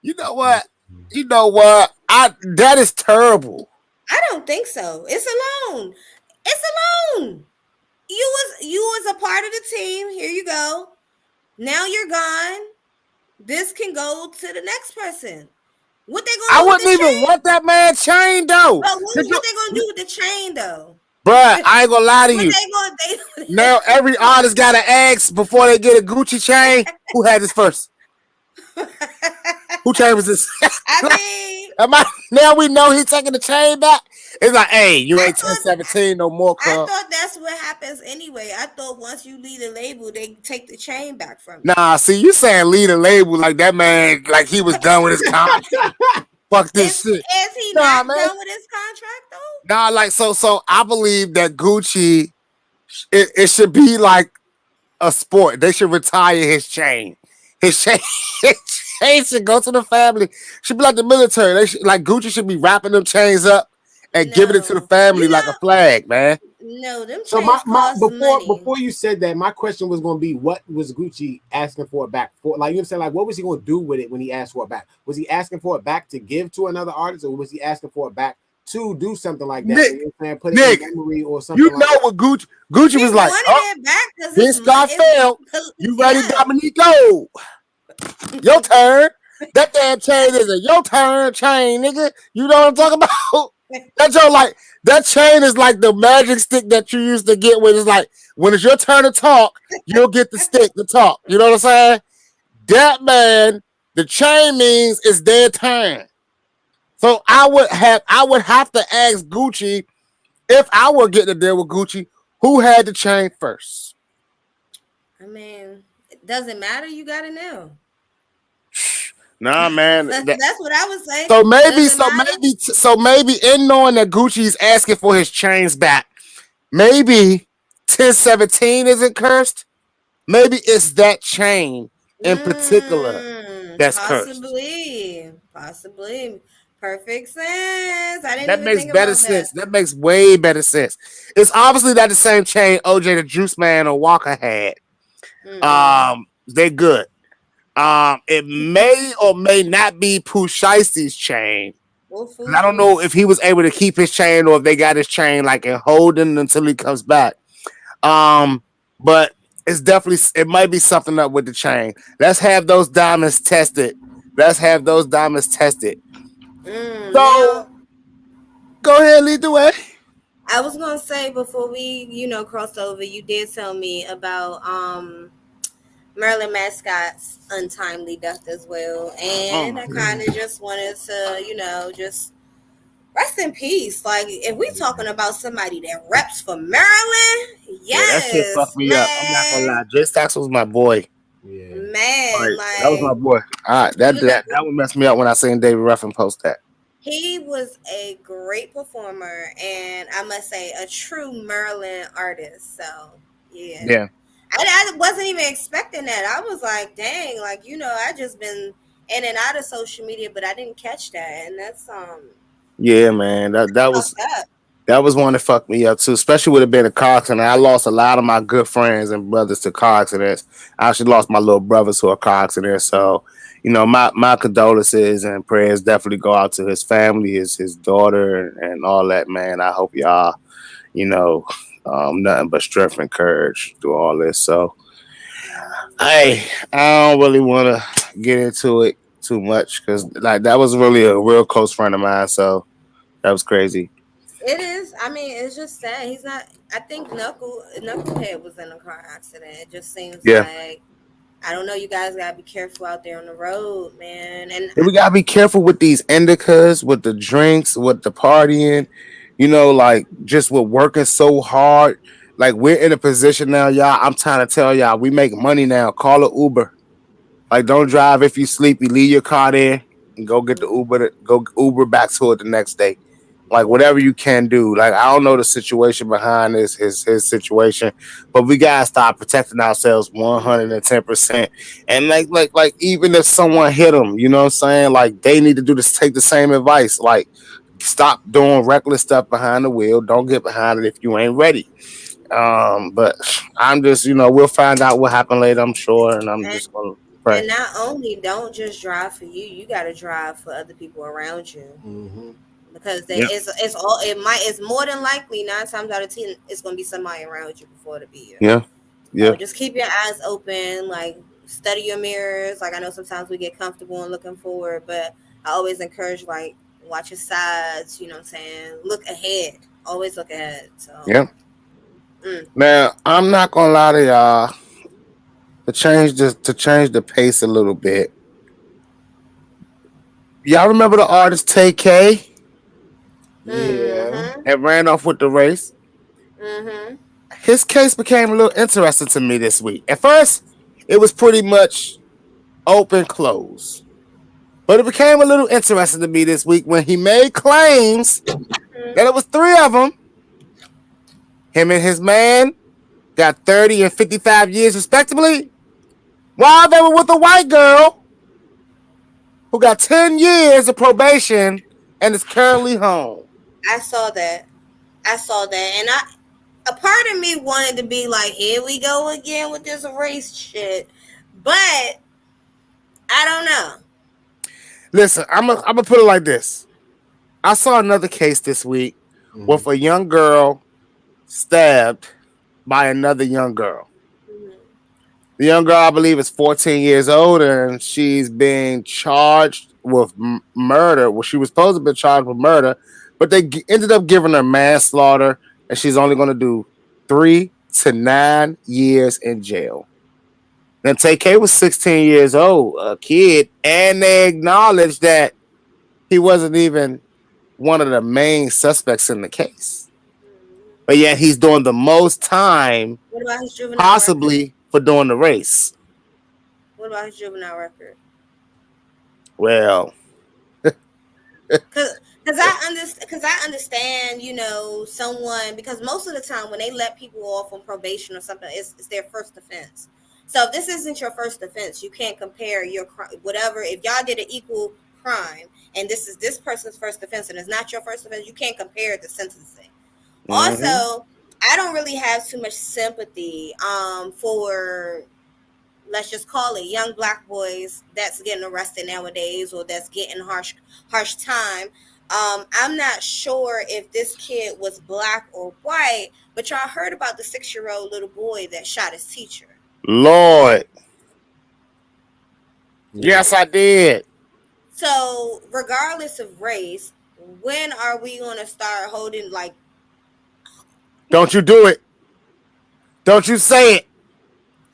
You know what? That is terrible. I don't think so. It's a loan. You was a part of the team. Here you go. Now you're gone. This can go to the next person. What they gonna do? I wouldn't even want that man chain though. But what they gonna do with the chain though? Bruh, I ain't gonna lie to you. Now every artist gotta ask before they get a Gucci chain. Who had this first? Who chain was this? Now we know he's taking the chain back. It's like, hey, you ain't 1017 no more, I thought that's what happens anyway. I thought once you leave the label, they take the chain back from you. Nah, see, you saying leave the label like that man, like he was done with his contract. Fuck this shit. Is he not done with his contract though? Nah, like so I believe that Gucci, it should be like a sport. They should retire his chain. His chain, his chain should go to the family. Should be like the military. They should, like Gucci should be wrapping them chains up and giving it to the No, family like a flag, man. no, them So chains cost money. before you said that, my question was going to be, what was Gucci asking for it back for? Like, you know what I'm saying? Like, what was he going to do with it when he asked for it back? Was he asking for it back to give to another artist, or was he asking for it back to do something like that? Nick, you know what I'm saying? Put it in memory or something. You know what Gucci He was like? wanted Oh, it back because this got failed. You ready, Dominico? Your turn. That damn chain is a your turn chain, nigga. You know what I'm talking about? That's your like that chain is like the magic stick that you used to get when it's like when it's your turn to talk, you'll get the stick to talk. You know what I'm saying? That man, the chain means it's their turn. So I would have to ask Gucci if I were getting a deal with Gucci, who had the chain first? I mean, it doesn't matter. You gotta know. Nah, man. That's what I was saying. So maybe in knowing that Gucci's asking for his chains back, maybe 1017 isn't cursed. Maybe it's that chain in particular that's cursed. Possibly. Perfect sense. I didn't That even makes think better about sense. That makes way better sense. It's obviously not the same chain OJ the Juice Man or Walker had. They're good. It may or may not be Pooh Shiesty's chain. I don't know if he was able to keep his chain or if they got his chain like and holding until he comes back. But it's definitely it might be something up with the chain. Let's have those diamonds tested. So go ahead, lead the way. I was gonna say before we, cross over, you did tell me about Marilyn Mascott's untimely death as well. And I kind of just wanted to, just rest in peace. Like, if we talking about somebody that reps for Maryland, yes, that shit fucked me up. I'm not gonna lie. Jzabel was my boy. Yeah. Man, that was my boy. All right, that one messed me up when I seen David Ruffin post that. He was a great performer, and I must say, a true Maryland artist. So, yeah. I wasn't even expecting that. I was like, dang, like, I just been in and out of social media, but I didn't catch that. And that's yeah, man. That was one that fucked me up too, especially with it being a car accident. I lost a lot of my good friends and brothers to car accidents. I actually lost my little brothers to a car accident. So, my condolences and prayers definitely go out to his family, his daughter, and all that, man. I hope y'all, nothing but strength and courage through all this. So, I don't really want to get into it too much because like that was really a real close friend of mine. So that was crazy. It is. I mean, it's just sad. He's not. I think Knucklehead was in a car accident. It just seems like I don't know. You guys gotta be careful out there on the road, man. And we gotta be careful with these indicas, with the drinks, with the partying. Like just with working so hard. Like we're in a position now, y'all. I'm trying to tell y'all, we make money now. Call an Uber. Like don't drive if you sleepy. Leave your car there and go get the Uber. Go Uber back to it the next day. Like whatever you can do. Like I don't know the situation behind his situation, but we gotta start protecting ourselves 110%. And like even if someone hit them, you know what I'm saying? Like they need to take the same advice. Like stop doing reckless stuff behind the wheel. Don't get behind it if you ain't ready. But I'm just we'll find out what happened later. I'm sure, and I'm just gonna pray. And not only don't just drive for you, you gotta drive for other people around you. Mm-hmm. Because it's more than likely 9 times out of 10 it's gonna be somebody around you before it be you. Yeah. So just keep your eyes open, like study your mirrors. Like I know sometimes we get comfortable and looking forward, but I always encourage like watch your sides, you know what I'm saying? Look ahead. Always look ahead. So Now I'm not gonna lie to y'all. To change the pace a little bit. Y'all remember the artist TK? Yeah. And ran off with the race. Mm-hmm. His case became a little interesting to me this week. At first, it was pretty much open close. But it became a little interesting to me this week when he made claims that it was 3 of them. Him and his man got 30 and 55 years respectively, while they were with a white girl who got 10 years of probation and is currently home. I saw that. And a part of me wanted to be like, here we go again with this race shit. But I don't know. Listen, I'm gonna put it like this. I saw another case this week with a young girl stabbed by another young girl. The young girl, I believe, is 14 years old, and she's being charged with murder. Well, she was supposed to be charged with murder, but they ended up giving her manslaughter, and she's only going to do 3 to 9 years in jail. Then TK was 16 years old, a kid, and they acknowledged that he wasn't even one of the main suspects in the case. But yet he's doing the most time possibly record? For doing the race. What about his juvenile record? Well, because I understand, you know, someone, because most of the time when they let people off on probation or something, it's their first offense. So if this isn't your first offense, you can't compare your whatever. If y'all did an equal crime and this is this person's first offense and it's not your first offense, you can't compare the sentencing. Mm-hmm. Also, I don't really have too much sympathy for, let's just call it, young black boys that's getting arrested nowadays or that's getting harsh time. I'm not sure if this kid was black or white, but y'all heard about the 6-year-old little boy that shot his teacher. Lord. Yes, I did. So, regardless of race, when are we going to start holding, like... Don't you do it. Don't you say it.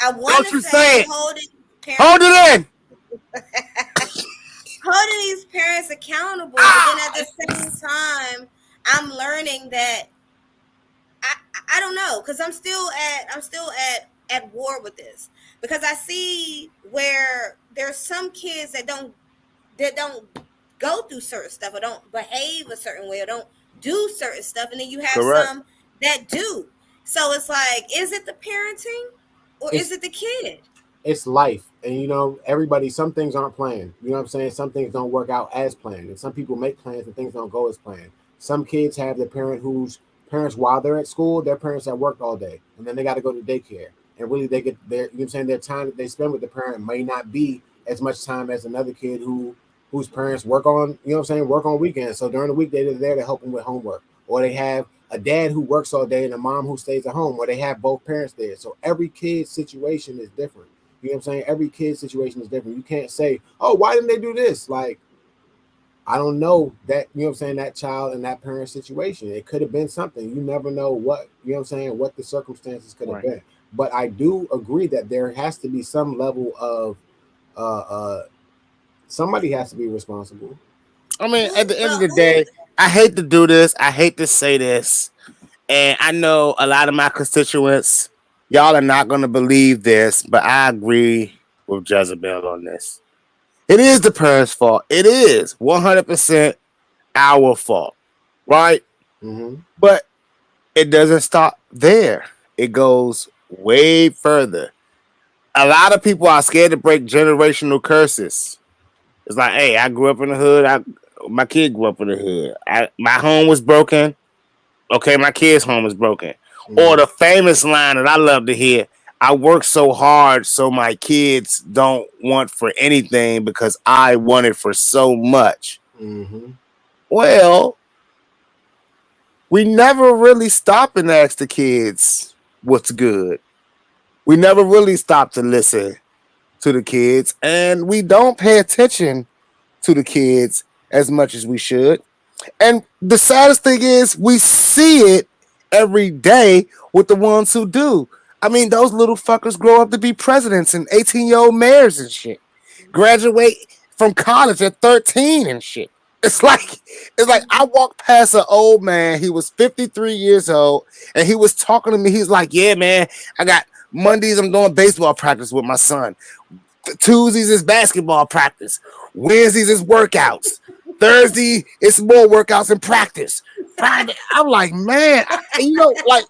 I want to say it. Hold it in. Holding these parents accountable, but then at the same time, I'm learning that I don't know, because I'm still at war with this, because I see where there's some kids that don't go through certain stuff or don't behave a certain way or don't do certain stuff, and then you have some that do. So it's like, is it the parenting or is it the kid? It's life. And, you know, some things aren't planned. You know what I'm saying? Some things don't work out as planned. And some people make plans and things don't go as planned. Some kids have the parent whose parents, while they're at school, their parents at work all day. And then they got to go to daycare. And really they get their, you know what I'm saying, their time that they spend with the parent may not be as much time as another kid whose parents work on, you know what I'm saying, work on weekends. So during the week, they're there to help them with homework. Or they have a dad who works all day and a mom who stays at home, or they have both parents there. So every kid's situation is different. You know what I'm saying? Every kid's situation is different. You can't say, oh, why didn't they do this? Like, I don't know that, you know what I'm saying, that child and that parent situation. It could have been something. You never know what, you know what I'm saying, what the circumstances could have been. But I do agree that there has to be some level of somebody has to be responsible. I mean, at the end of the day, I hate to do this. I hate to say this. And I know a lot of my constituents, y'all are not going to believe this, but I agree with Jzabel on this. It is the parents' fault. It is 100% our fault, right? Mm-hmm. But it doesn't stop there. It goes way further. A lot of people are scared to break generational curses. It's like, hey, I grew up in the hood. My kid grew up in the hood. My home was broken. Okay, my kid's home is broken. Mm-hmm. Or the famous line that I love to hear, I work so hard so my kids don't want for anything because I want it for so much. Mm-hmm. Well, we never really stop and ask the kids what's good. We never really stop to listen to the kids, and we don't pay attention to the kids as much as we should. And the saddest thing is we see it every day with the ones who do. I mean, those little fuckers grow up to be presidents and 18-year-old mayors and shit. Graduate from college at 13 and shit. It's like I walked past an old man. He was 53 years old, and he was talking to me. He's like, yeah, man, I got Mondays I'm doing baseball practice with my son. Tuesdays is basketball practice. Wednesdays is workouts. Thursday it's more workouts and practice. Friday, I'm like, man, you know, like,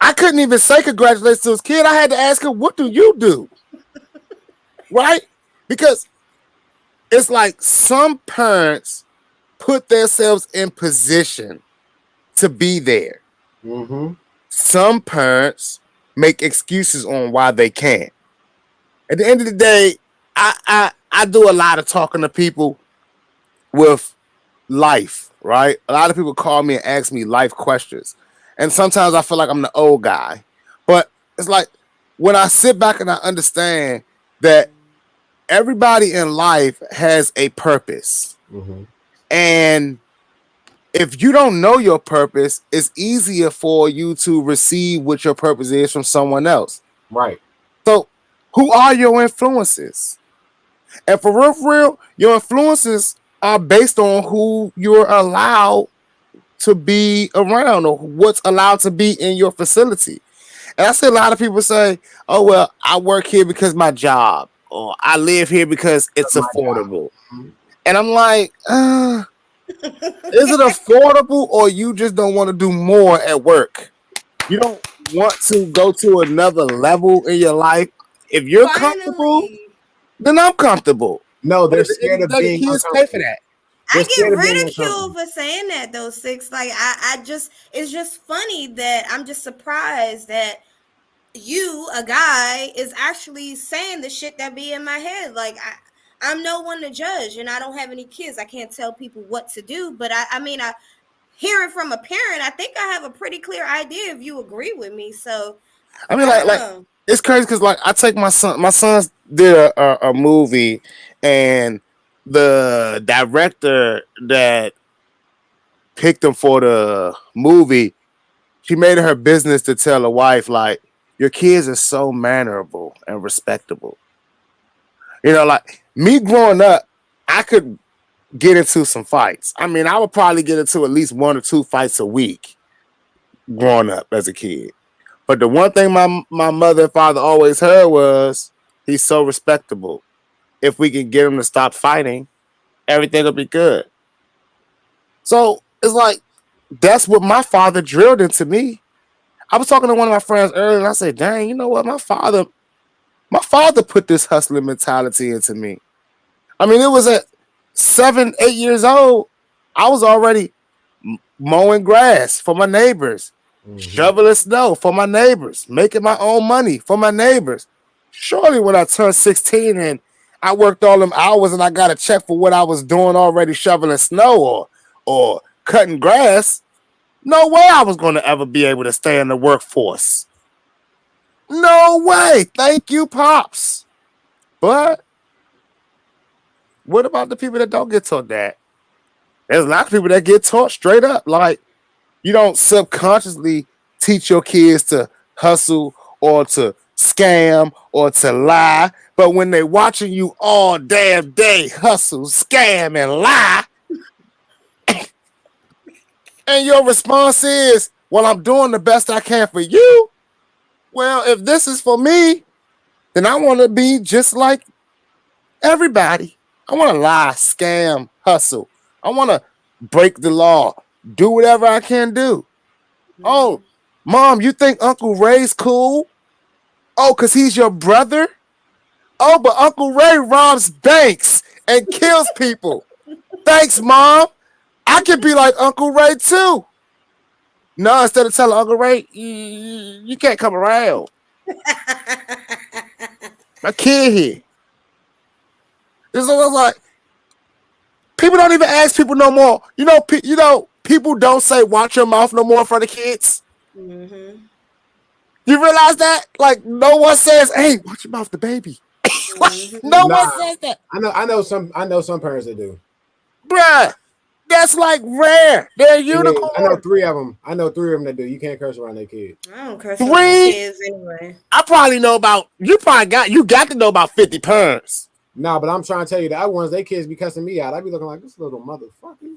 I couldn't even say congratulations to his kid. I had to ask him, what do you do? Right? Because it's like some parents put themselves in position to be there. Mm-hmm. Some parents make excuses on why they can't. At the end of the day, I do a lot of talking to people with life, right? A lot of people call me and ask me life questions. And sometimes I feel like I'm the old guy. But it's like when I sit back and I understand that everybody in life has a purpose. Mm-hmm. And if you don't know your purpose, it's easier for you to receive what your purpose is from someone else. Right. So, who are your influences? And for real, your influences are based on who you're allowed to be around or what's allowed to be in your facility. And I see a lot of people say, oh, well, I work here because my job, or I live here because it's My job. affordable. And I'm like, is it affordable or you just don't want to do more at work? You don't want to go to another level in your life. If you're comfortable, then I'm comfortable. No, they're But at the end scared of of the day, being kids pay for uncomfortable. that. I get ridiculed for saying that though, Six. Like I just, it's just funny that I'm just surprised that you, a guy, is actually saying the shit that be in my head. Like I'm no one to judge, and I don't have any kids. I can't tell people what to do. But I mean, I hear it from a parent. I think I have a pretty clear idea if you agree with me. So I mean, like it's crazy because like I take my son. My son did a movie, and the director that picked him for the movie, she made it her business to tell a wife like, your kids are so mannerable and respectable. You know, like me growing up, I could get into some fights. I mean, I would probably get into at least 1 or 2 fights a week growing up as a kid. But the one thing my mother and father always heard was, he's so respectable. If we can get him to stop fighting, everything will be good. So it's like, that's what my father drilled into me. I was talking to one of my friends earlier and I said, dang, you know what? My father put this hustling mentality into me. I mean, it was at 7, 8 years old. I was already mowing grass for my neighbors, shoveling snow for my neighbors, making my own money for my neighbors. Surely when I turned 16 and I worked all them hours and I got a check for what I was doing already, shoveling snow or cutting grass, no way I was going to ever be able to stay in the workforce. No way. Thank you, Pops. But what about the people that don't get taught that? There's a lot of people that get taught straight up. Like, you don't subconsciously teach your kids to hustle or to scam or to lie. But when they're watching you all damn day hustle, scam, and lie, and your response is, well, I'm doing the best I can for you. Well, if this is for me, then I want to be just like everybody. I want to lie, scam, hustle. I want to break the law, do whatever I can do. Oh, Mom, you think Uncle Ray's cool? Oh, because he's your brother? Oh, but Uncle Ray robs banks and kills people. Thanks, Mom. I could be like Uncle Ray too. No, instead of telling Uncle Ray, you can't come around. My kid here. It's like people don't even ask people no more. You know, people don't say watch your mouth no more in front of kids. Mm-hmm. You realize that? Like no one says, "Hey, watch your mouth, the baby." No one says that. I know some parents that do. Bruh, that's like rare. They're unicorns. I know 3 of them. I know 3 of them that do. You can't curse around their kids. I don't curse around kids anyway. I probably know about. You got to know about 50 parents. No, but I'm trying to tell you, the other ones, they kids be cussing me out. I be looking like this little motherfucker.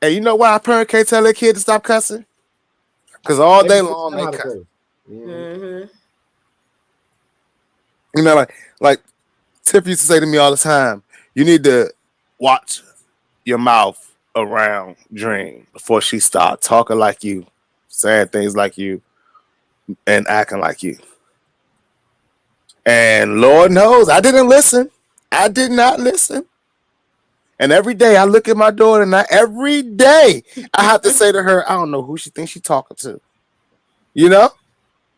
And you know why a parent can't tell their kid to stop cussing? Because all day long they cuss. Mm-hmm. You know, like Tip used to say to me all the time, you need to watch your mouth around Dream before she start talking like you, saying things like you. and acting like you. And Lord knows I didn't listen. I did not listen. And every day I look at my daughter, and every day I have to say to her, I don't know who she thinks she's talking to. You know?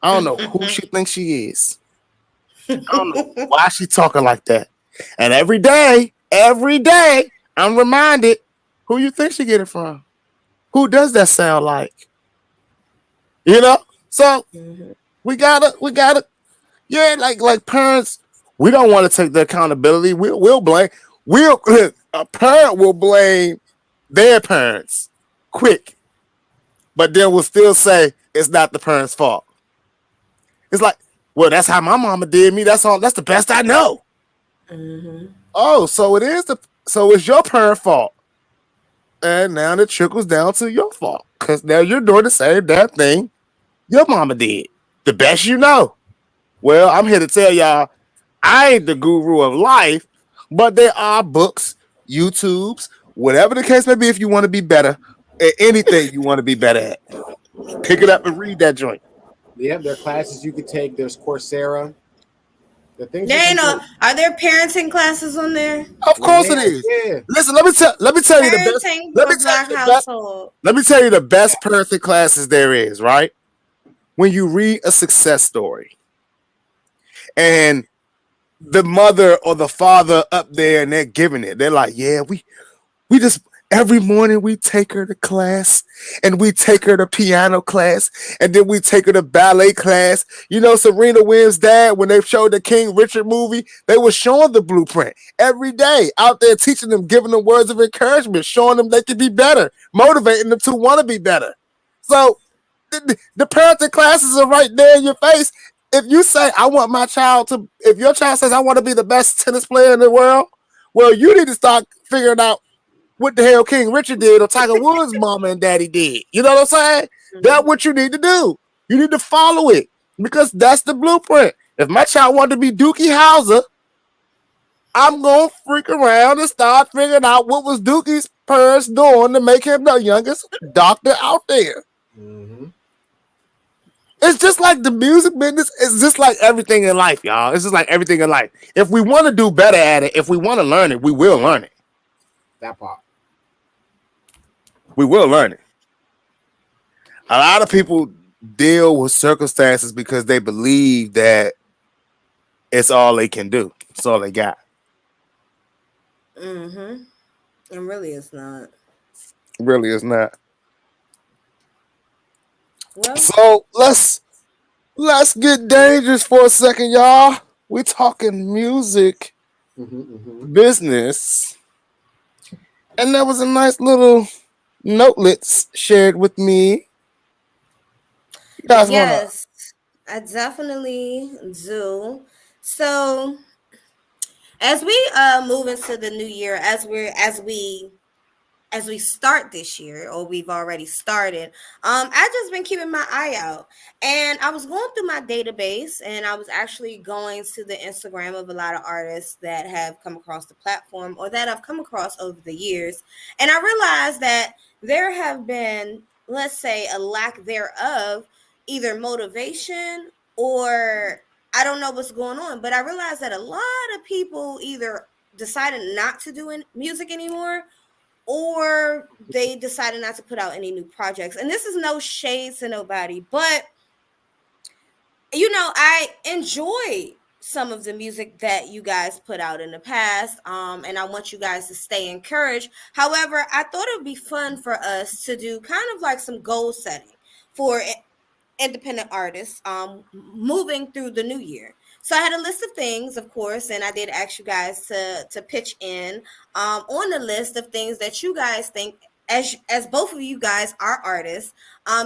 I don't know who she thinks she is. I don't know why she talking like that. And every day, I'm reminded who you think she get it from. Who does that sound like? You know? So we gotta, yeah, like parents, we don't want to take the accountability. We'll blame. A parent will blame their parents quick, but then we'll still say it's not the parent's fault. It's like, well, that's how my mama did me. That's all. That's the best I know. Oh, so it's your parent's fault, and now it trickles down to your fault because now you're doing the same damn thing your mama did. The best you know. Well, I'm here to tell y'all, I ain't the guru of life, but there are books, YouTubes, whatever the case may be. If you want to be better at anything, you want to be better at, pick it up and read that joint. Yeah, there are classes you could take. There's Coursera. The things There ain't no. Are there parenting classes on there? Of course it is. Yeah. Listen, let me tell you the best. Parenting for Black household. Let me tell you the best parenting classes there is. Right when you read a success story, and the mother or the father up there, and they're giving it. They're like, yeah, we just every morning we take her to class, and we take her to piano class, and then we take her to ballet class. You know, Serena Williams' dad, when they showed the King Richard movie, they were showing the blueprint every day out there, teaching them, giving them words of encouragement, showing them they can be better, motivating them to want to be better. So the parenting classes are right there in your face. If you say, I want my child to, if your child says, I want to be the best tennis player in the world, well, you need to start figuring out what the hell King Richard did or Tiger Woods' mama and daddy did. You know what I'm saying? That's what you need to do. You need to follow it because that's the blueprint. If my child wanted to be Dookie Howser, I'm going to freak around and start figuring out what was Dookie's parents doing to make him the youngest doctor out there. It's just like the music business. It's just like everything in life, y'all. It's just like everything in life. If we want to do better at it, if we want to learn it, we will learn it. That part. We will learn it. A lot of people deal with circumstances because they believe that it's all they can do. It's all they got. And really it's not. Really it's not. Well, so let's get dangerous for a second, y'all. We're talking music business. And there was a nice little notelets shared with me. You guys yes, I definitely do. So as we move into the new year, as we start this year, or we've already started, I just been keeping my eye out, and I was going through my database, and I was actually going to the Instagram of a lot of artists that have come across the platform or that I've come across over the years, and I realized that there have been, let's say, a lack thereof, either motivation or I don't know what's going on, but I realized that a lot of people either decided not to do music anymore, or they decided not to put out any new projects. And this is no shade to nobody, but you know, I enjoy some of the music that you guys put out in the past, and I want you guys to stay encouraged. However, I thought it would be fun for us to do kind of like some goal setting for independent artists moving through the new year. So I had a list of things, of course, and I did ask you guys to pitch in on the list of things that you guys think, as both of you guys are artists,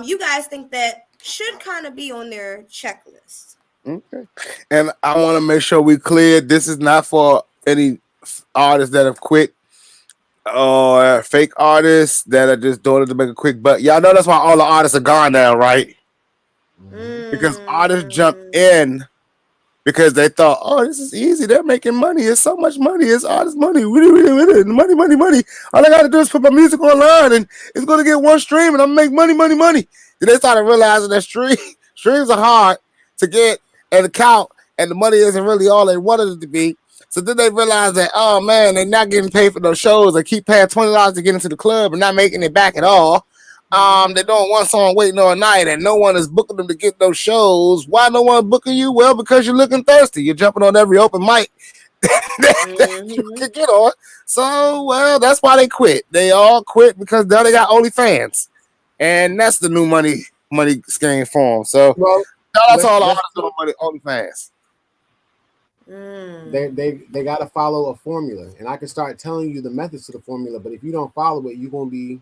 you guys think that should kind of be on their checklist. Okay. And I want to make sure we clear, this is not for any artists that have quit or fake artists that are just doing it to make a quick buck. Y'all know that's why all the artists are gone now, right? Because artists jumped in because they thought, oh, this is easy. They're making money. It's so much money. It's artist money. Money. All I got to do is put my music online and it's going to get one stream and I'm going to make money. Then they started realizing that Streams are hard to get and to count, and the money isn't really all they wanted it to be. So then they realize that, oh man, they're not getting paid for those shows. They keep paying $20 to get into the club and not making it back at all. They're doing one song waiting all night, and no one is booking them to get those shows. Why no one booking you? Well, because you're looking thirsty. You're jumping on every open mic that you can get on. So, well, that's why they quit. They all quit because now they got OnlyFans, and that's the new money scheme for them. So, shout out to all the artists doing OnlyFans. They got to follow a formula, and I can start telling you the methods to the formula. But if you don't follow it, you're gonna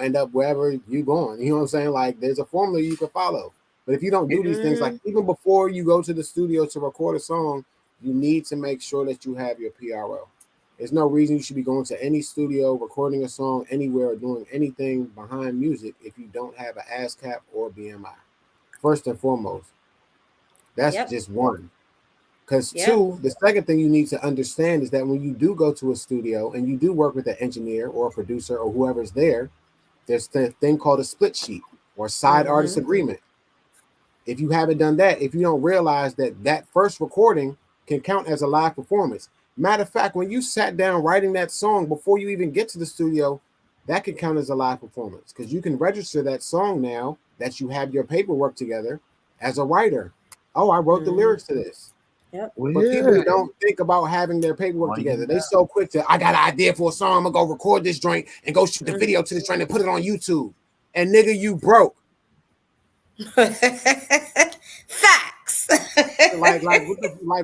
end up wherever you're going. You know what I'm saying? Like, there's a formula you can follow. But if you don't do these things, like even before you go to the studio to record a song, you need to make sure that you have your PRO. There's no reason you should be going to any studio, recording a song anywhere, or doing anything behind music if you don't have an ASCAP or BMI. First and foremost, that's just one. Because two, the second thing you need to understand is that when you do go to a studio and you do work with an engineer or a producer or whoever's there, there's a thing called a split sheet or side artist agreement. If you haven't done that, if you don't realize that that first recording can count as a live performance. Matter of fact, when you sat down writing that song before you even get to the studio, that can count as a live performance because you can register that song now that you have your paperwork together as a writer. Oh, I wrote the lyrics to this. Yep. But people don't think about having their paperwork together. They so quick to, I got an idea for a song. I'm gonna go record this joint and go shoot the video to this joint and put it on YouTube. And nigga, you broke. Facts.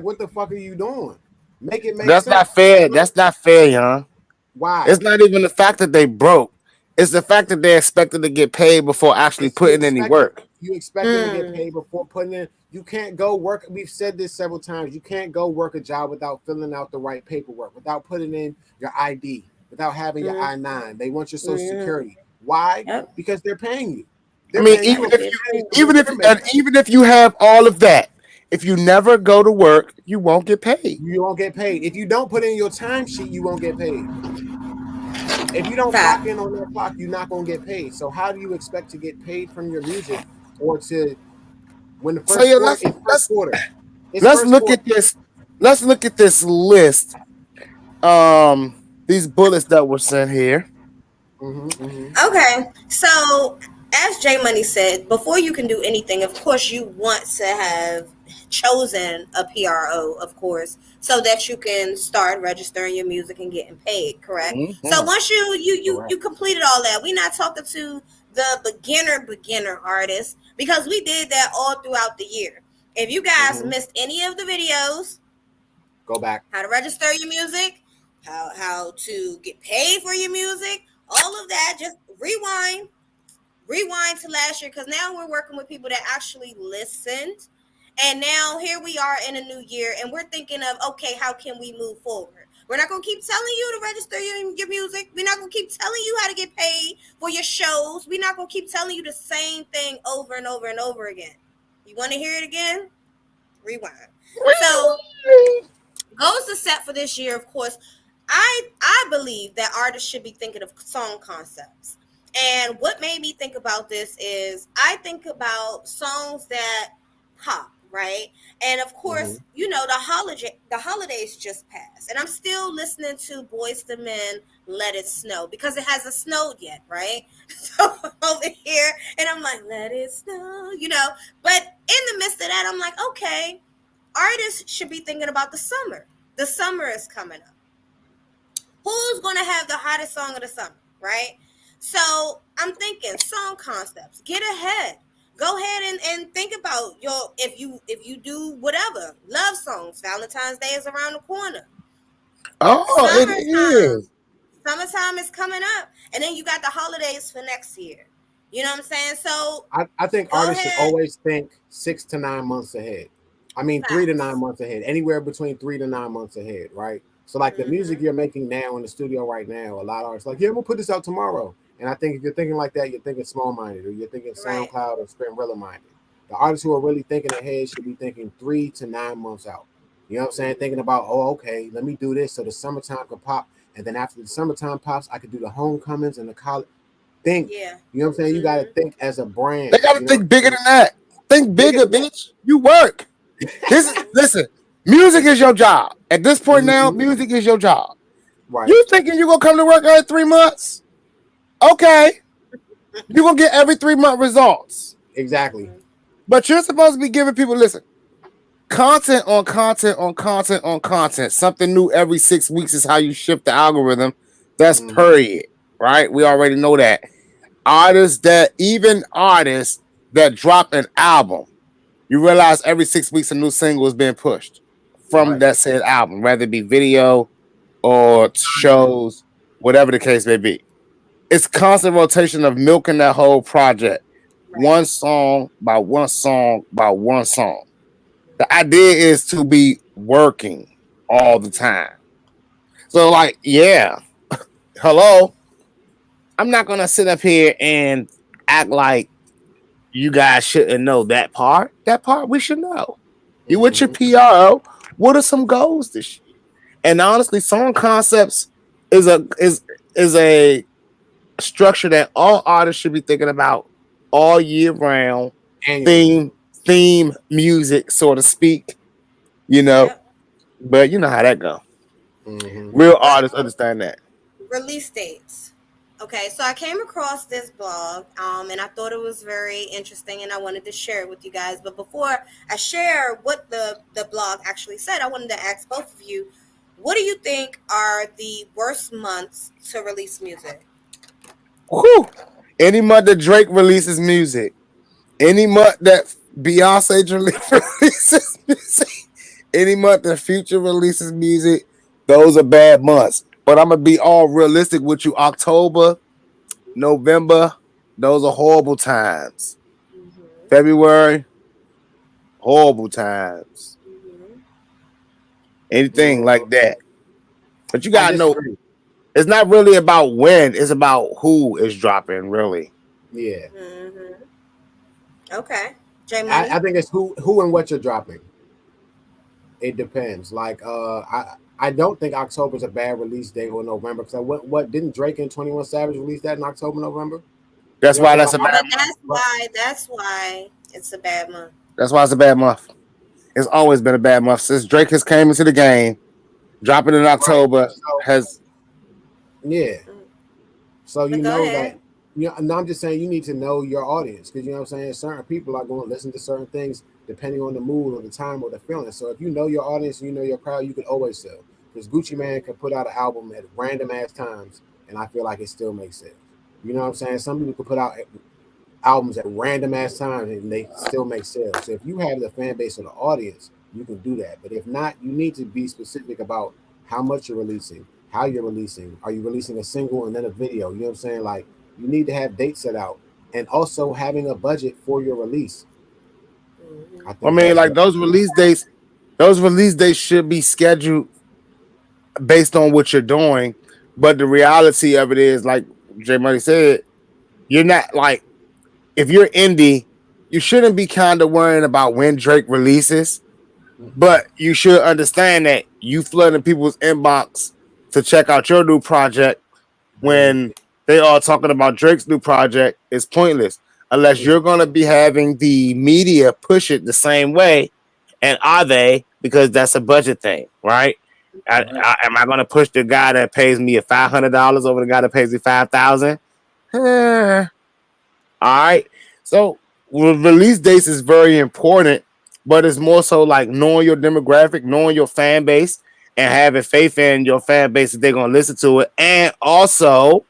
what the fuck are you doing? Make it make sense. That's not fair. That's not fair, young. Why? It's not even the fact that they broke. It's the fact that they're expected to get paid before actually putting any work. You expect them to get paid before putting in. You can't go work. We've said this several times. You can't go work a job without filling out the right paperwork, without putting in your ID, without having your I-9. They want your social security. Why? Because they're paying you. Even if you have all of that, if you never go to work, you won't get paid. You won't get paid. If you don't put in your timesheet, you won't get paid. If you don't clock in on that clock, you're not going to get paid. So how do you expect to get paid from your music or to when the first quarter? Let's look at this. Let's look at this list. These bullets that were sent here. Okay, so as J Money said, before you can do anything, of course, you want to have chosen a PRO, of course, so that you can start registering your music and getting paid. Correct. So once you completed all that, we're not talking to the beginner artists because we did that all throughout the year. If you guys missed any of the videos, go back. How to register your music, how to get paid for your music, all of that, just rewind to last year because now we're working with people that actually listened. And now here we are in a new year and we're thinking of, okay, how can we move forward? We're not going to keep telling you to register your music. We're not going to keep telling you how to get paid for your shows. We're not going to keep telling you the same thing over and over and over again. You want to hear it again? Rewind. So goals to set for this year, of course. I believe that artists should be thinking of song concepts. And what made me think about this is I think about songs that pop, right? And of course, you know, the holidays just passed. And I'm still listening to Boyz II Men, Let It Snow, because it hasn't snowed yet, right? So I'm over here and I'm like, let it snow, you know. But in the midst of that, I'm like, okay, artists should be thinking about the summer. The summer is coming up. Who's going to have the hottest song of the summer, right? So I'm thinking song concepts. Get ahead. Go ahead and think about if you do whatever. Love songs. Valentine's Day is around the corner. Oh, it is. Summertime is coming up. And then you got the holidays for next year. You know what I'm saying? So I think artists should always think 6 to 9 months ahead. I mean, 3 to 9 months ahead. Anywhere between 3 to 9 months ahead, right? So like the music you're making now in the studio right now, a lot of artists like, yeah, I'm gonna put this out tomorrow. And I think if you're thinking like that, you're thinking small-minded, or you're thinking SoundCloud or Spinrilla-minded. The artists who are really thinking ahead should be thinking 3 to 9 months out. You know what I'm saying? Thinking about, oh, okay, let me do this so the summertime can pop. And then after the summertime pops, I could do the homecomings and the college. think. Yeah. You know what I'm saying? You got to think as a brand. They gotta think bigger than that. Think bigger, bitch. You work. Listen. Music is your job. At this point now, music is your job. Right. You thinking you gonna come to work every 3 months? Okay. You're gonna get every 3-month results. Exactly. But you're supposed to be giving people, listen, content on content on content on content. Something new every 6 weeks is how you shift the algorithm. That's period. Right? We already know that. Artists that drop an album, you realize every 6 weeks a new single is being pushed from that said album, whether it be video or shows, whatever the case may be. It's constant rotation of milking that whole project. One song by one song by one song. The idea is to be working all the time. So, like, yeah, hello. I'm not gonna sit up here and act like you guys shouldn't know that part. That part we should know. You with your PRO? What are some goals this year? And honestly, song concepts is a structure that all artists should be thinking about all year round. Theme music, so to speak. You know, but you know how that go. Real artists understand that. Release dates. Okay, so I came across this blog, and I thought it was very interesting, and I wanted to share it with you guys. But before I share what the blog actually said, I wanted to ask both of you, what do you think are the worst months to release music? Whew. Any month that Drake releases music, any month that Beyonce releases music, any month that Future releases music, those are bad months. But I'm gonna be all realistic with you. October, November, those are horrible times. February, horrible times. Anything like that. But you gotta know, it's not really about when, it's about who is dropping, really. Yeah. Okay. I think it's who and what you're dropping. It depends. Like I don't think October's a bad release date or November, because what didn't Drake and 21 Savage release that in October, November? That's why that's a bad month. That's why it's a bad month. That's why it's a bad month. It's always been a bad month since Drake has came into the game. Dropping in October has. Yeah. So you know that. You know, and I'm just saying you need to know your audience, because you know what I'm saying. Certain people are going to listen to certain things depending on the mood or the time or the feeling. So if you know your audience and you know your crowd, you can always sell. Because Gucci Mane can put out an album at random ass times, and I feel like it still makes sense. You know what I'm saying? Some people can put out albums at random ass times and they still make sales. So if you have the fan base or the audience, you can do that. But if not, you need to be specific about how much you're releasing, how you're releasing. Are you releasing a single and then a video? You know what I'm saying? Like, you need to have dates set out, and also having a budget for your release. I mean, like those release dates should be scheduled based on what you're doing. But the reality of it is, like J Money said, you're not like, if you're indie, you shouldn't be kind of worrying about when Drake releases, but you should understand that you flooding people's inbox to check out your new project when they are talking about Drake's new project is pointless unless you're going to be having the media push it the same way. And are they? Because that's a budget thing, right? Am I going to push the guy that pays me $500 over the guy that pays me $5,000? All right. So release dates is very important, but it's more so like knowing your demographic, knowing your fan base, and having faith in your fan base that they're going to listen to it, and also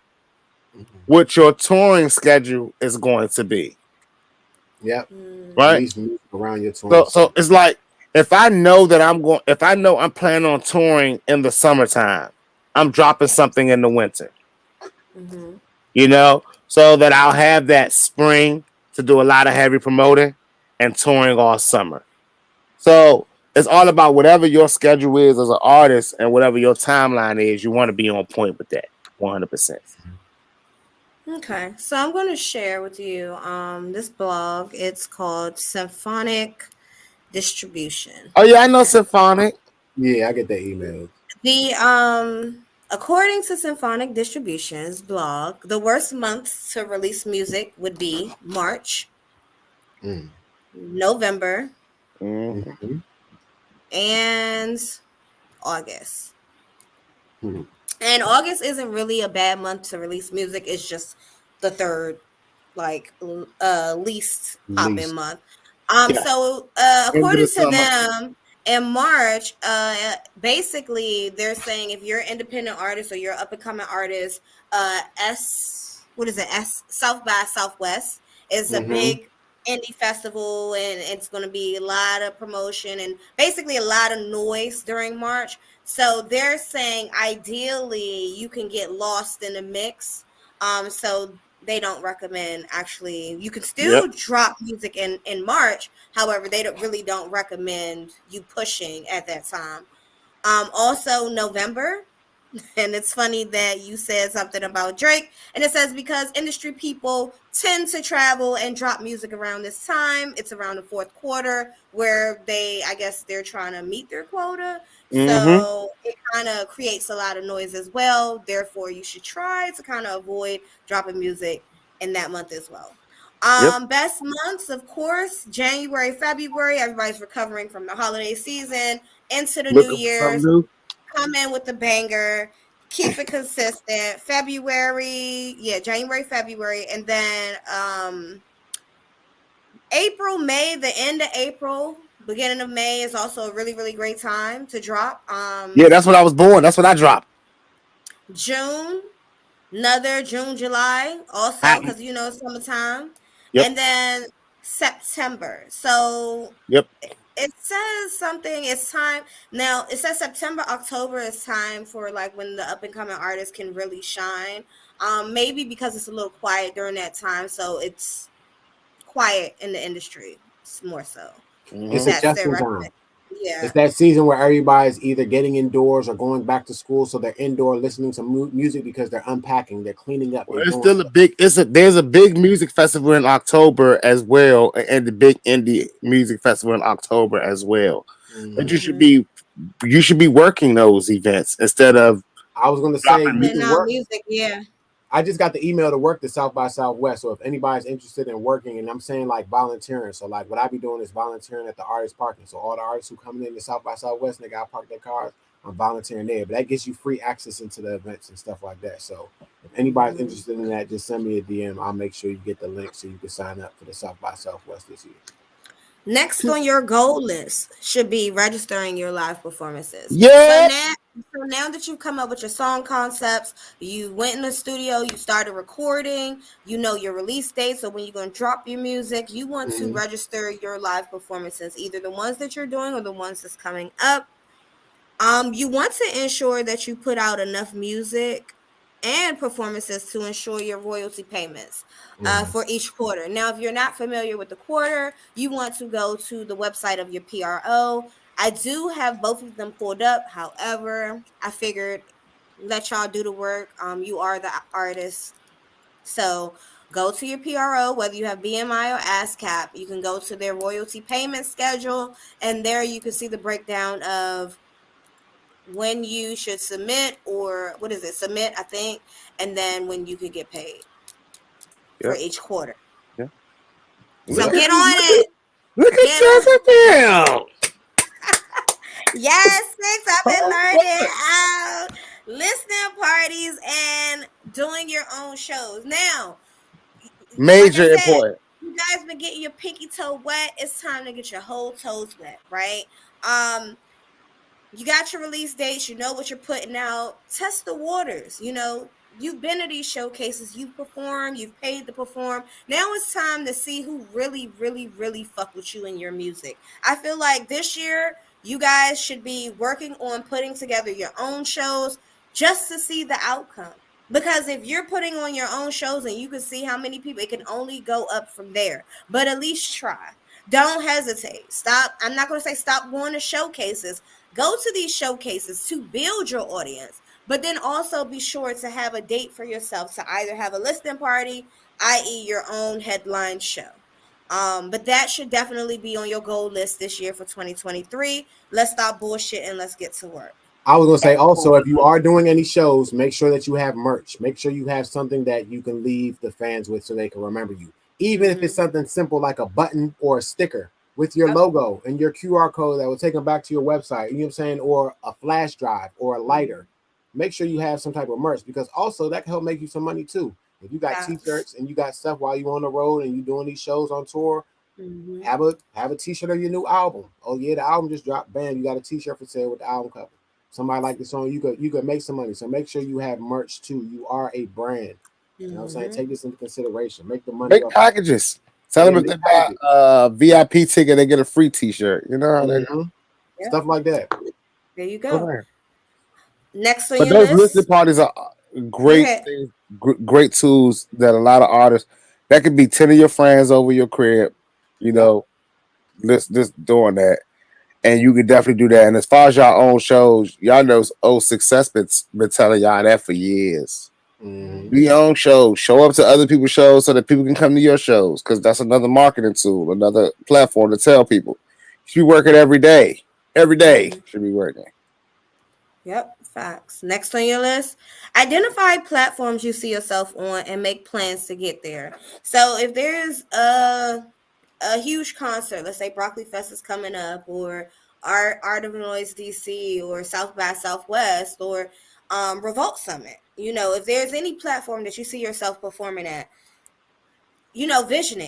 what your touring schedule is going to be. Yep. Right. At least move around your touring. So it's like, if I know I'm planning on touring in the summertime, I'm dropping something in the winter. You know, so that I'll have that spring to do a lot of heavy promoting and touring all summer. So it's all about whatever your schedule is as an artist and whatever your timeline is. You want to be on point with that 100%. Okay, so I'm going to share with you this blog. It's called Symphonic Distribution. Oh yeah, I know Symphonic. Yeah, I get that email. According to Symphonic Distribution's blog, the worst months to release music would be March, November, Mm-hmm. and August. And August isn't really a bad month to release music. It's just the third, like, least popping Least. month. Yeah. So End of according the to summer. them, in March, basically they're saying if you're an independent artist or you're an up and coming artist, what is it? South by Southwest is a Mm-hmm. big indie festival, and it's going to be a lot of promotion and basically a lot of noise during March. So they're saying ideally you can get lost in the mix. So they don't recommend, actually you can Yep. still drop music in March. However, they don't recommend you pushing at that time. Also November, and it's funny that you said something about Drake. And it says because industry people tend to travel and drop music around this time. It's around the fourth quarter where I guess they're trying to meet their quota. Mm-hmm. So it kind of creates a lot of noise as well. Therefore, you should try to kind of avoid dropping music in that month as well. Yep. Best months, of course, January, February. Everybody's recovering from the holiday season into the New Looking for something Year's. new. Come in with the banger, keep it consistent. February, yeah, January, February, and then April, May, the end of April, beginning of May is also a really, really great time to drop. Yeah, that's when I was born. That's when I dropped. June, another June, July, also Hot. because summertime, Yep. and then September. So Yep. it says something. It's time now. It says September, October is time for like when the up and coming artists can really shine. Maybe because it's a little quiet during that time, so it's quiet in the industry. It's more so. It's Mm-hmm. That's their adjusting recommend. time. Yeah. It's that season where everybody's either getting indoors or going back to school, so they're indoor listening to music because they're unpacking, they're cleaning up, Well, they're it's doing still a stuff. big. There's a big music festival in October as well, and the big indie music festival in October as well. But Mm-hmm. you should be working those events instead of I was going to say dropping you Putting can out work. music. Yeah. I just got the email to work the South by Southwest. So if anybody's interested in working, and I'm saying like volunteering, so like what I be doing is volunteering at the artist parking. So all the artists who coming in the South by Southwest and they got to park their cars, I'm volunteering there. But that gives you free access into the events and stuff like that. So if anybody's Mhm. interested in that, just send me a DM. I'll make sure you get the link so you can sign up for the South by Southwest this year. Next on your goal list should be registering your live performances. So yeah. now that you've come up with your song concepts, you went in the studio, you started recording, you know your release date. So when you're going to drop your music, you want to Mm-hmm. register your live performances, either the ones that you're doing or the ones that's coming up. You want to ensure that you put out enough music and performances to ensure your royalty payments Mm-hmm. for each quarter. Now, if you're not familiar with the quarter, you want to go to the website of your PRO. I do have both of them pulled up. However, I figured let y'all do the work. You are the artist. So go to your PRO, whether you have BMI or ASCAP. You can go to their royalty payment schedule, and there you can see the breakdown of when you should submit, or what is it, submit, I think, and then when you could get paid for Yep. each quarter. Yeah. So Look at get on it. look at Get on. Jezebel. Yes, Six, I've been Oh, learning out listening parties and doing your own shows. Now, like I major said, important. you guys been getting your pinky toe wet. It's time to get your whole toes wet, right? Um, you got your release dates, you know what you're putting out. Test the waters. You've been to these showcases, you've performed, you've paid to perform. Now it's time to see who really, really, really fuck with you and your music. I feel like this year you guys should be working on putting together your own shows just to see the outcome. Because if you're putting on your own shows and you can see how many people, it can only go up from there. But at least try. Don't hesitate. Stop. I'm not going to say stop going to showcases. Go to these showcases to build your audience, but then also be sure to have a date for yourself to either have a listening party, i.e., your own headline show. But that should definitely be on your goal list this year for 2023. Let's stop bullshit and let's get to work. I was gonna say also, if you are doing any shows, make sure that you have merch. Make sure you have something that you can leave the fans with so they can remember you. Even if it's something simple like a button or a sticker with your logo and your QR code that will take them back to your website, you know what I'm saying, or a flash drive or a lighter. Make sure you have some type of merch because also that can help make you some money too. If you got t-shirts and you got stuff while you're on the road and you're doing these shows on tour, have a t-shirt of your new album. Oh yeah, the album just dropped. Bam, you got a t-shirt for sale with the album cover. Somebody like the song, you could make some money. So make sure you have merch too. You are a brand. You know what I'm saying? Take this into consideration. Make the money. Make packages. Tell them if they buy a VIP ticket, they get a free t-shirt. You know how they stuff like that. There you go. Next on but your those list, listening parties are great things, great tools that a lot of artists that could be 10 of your friends over your crib, you know, just doing that. And you could definitely do that. And as far as y'all own shows, y'all know Sixxcess been telling y'all that for years. Do your own shows. Show up to other people's shows so that people can come to your shows because that's another marketing tool, another platform to tell people. You should be working every day. Every day should be working. Yep, facts. Next on your list, identify platforms you see yourself on and make plans to get there. So if there's a huge concert, let's say Broccoli Fest is coming up, or Art of Noise DC, or South by Southwest, or Revolt Summit. You know, if there's any platform that you see yourself performing at, you know, envision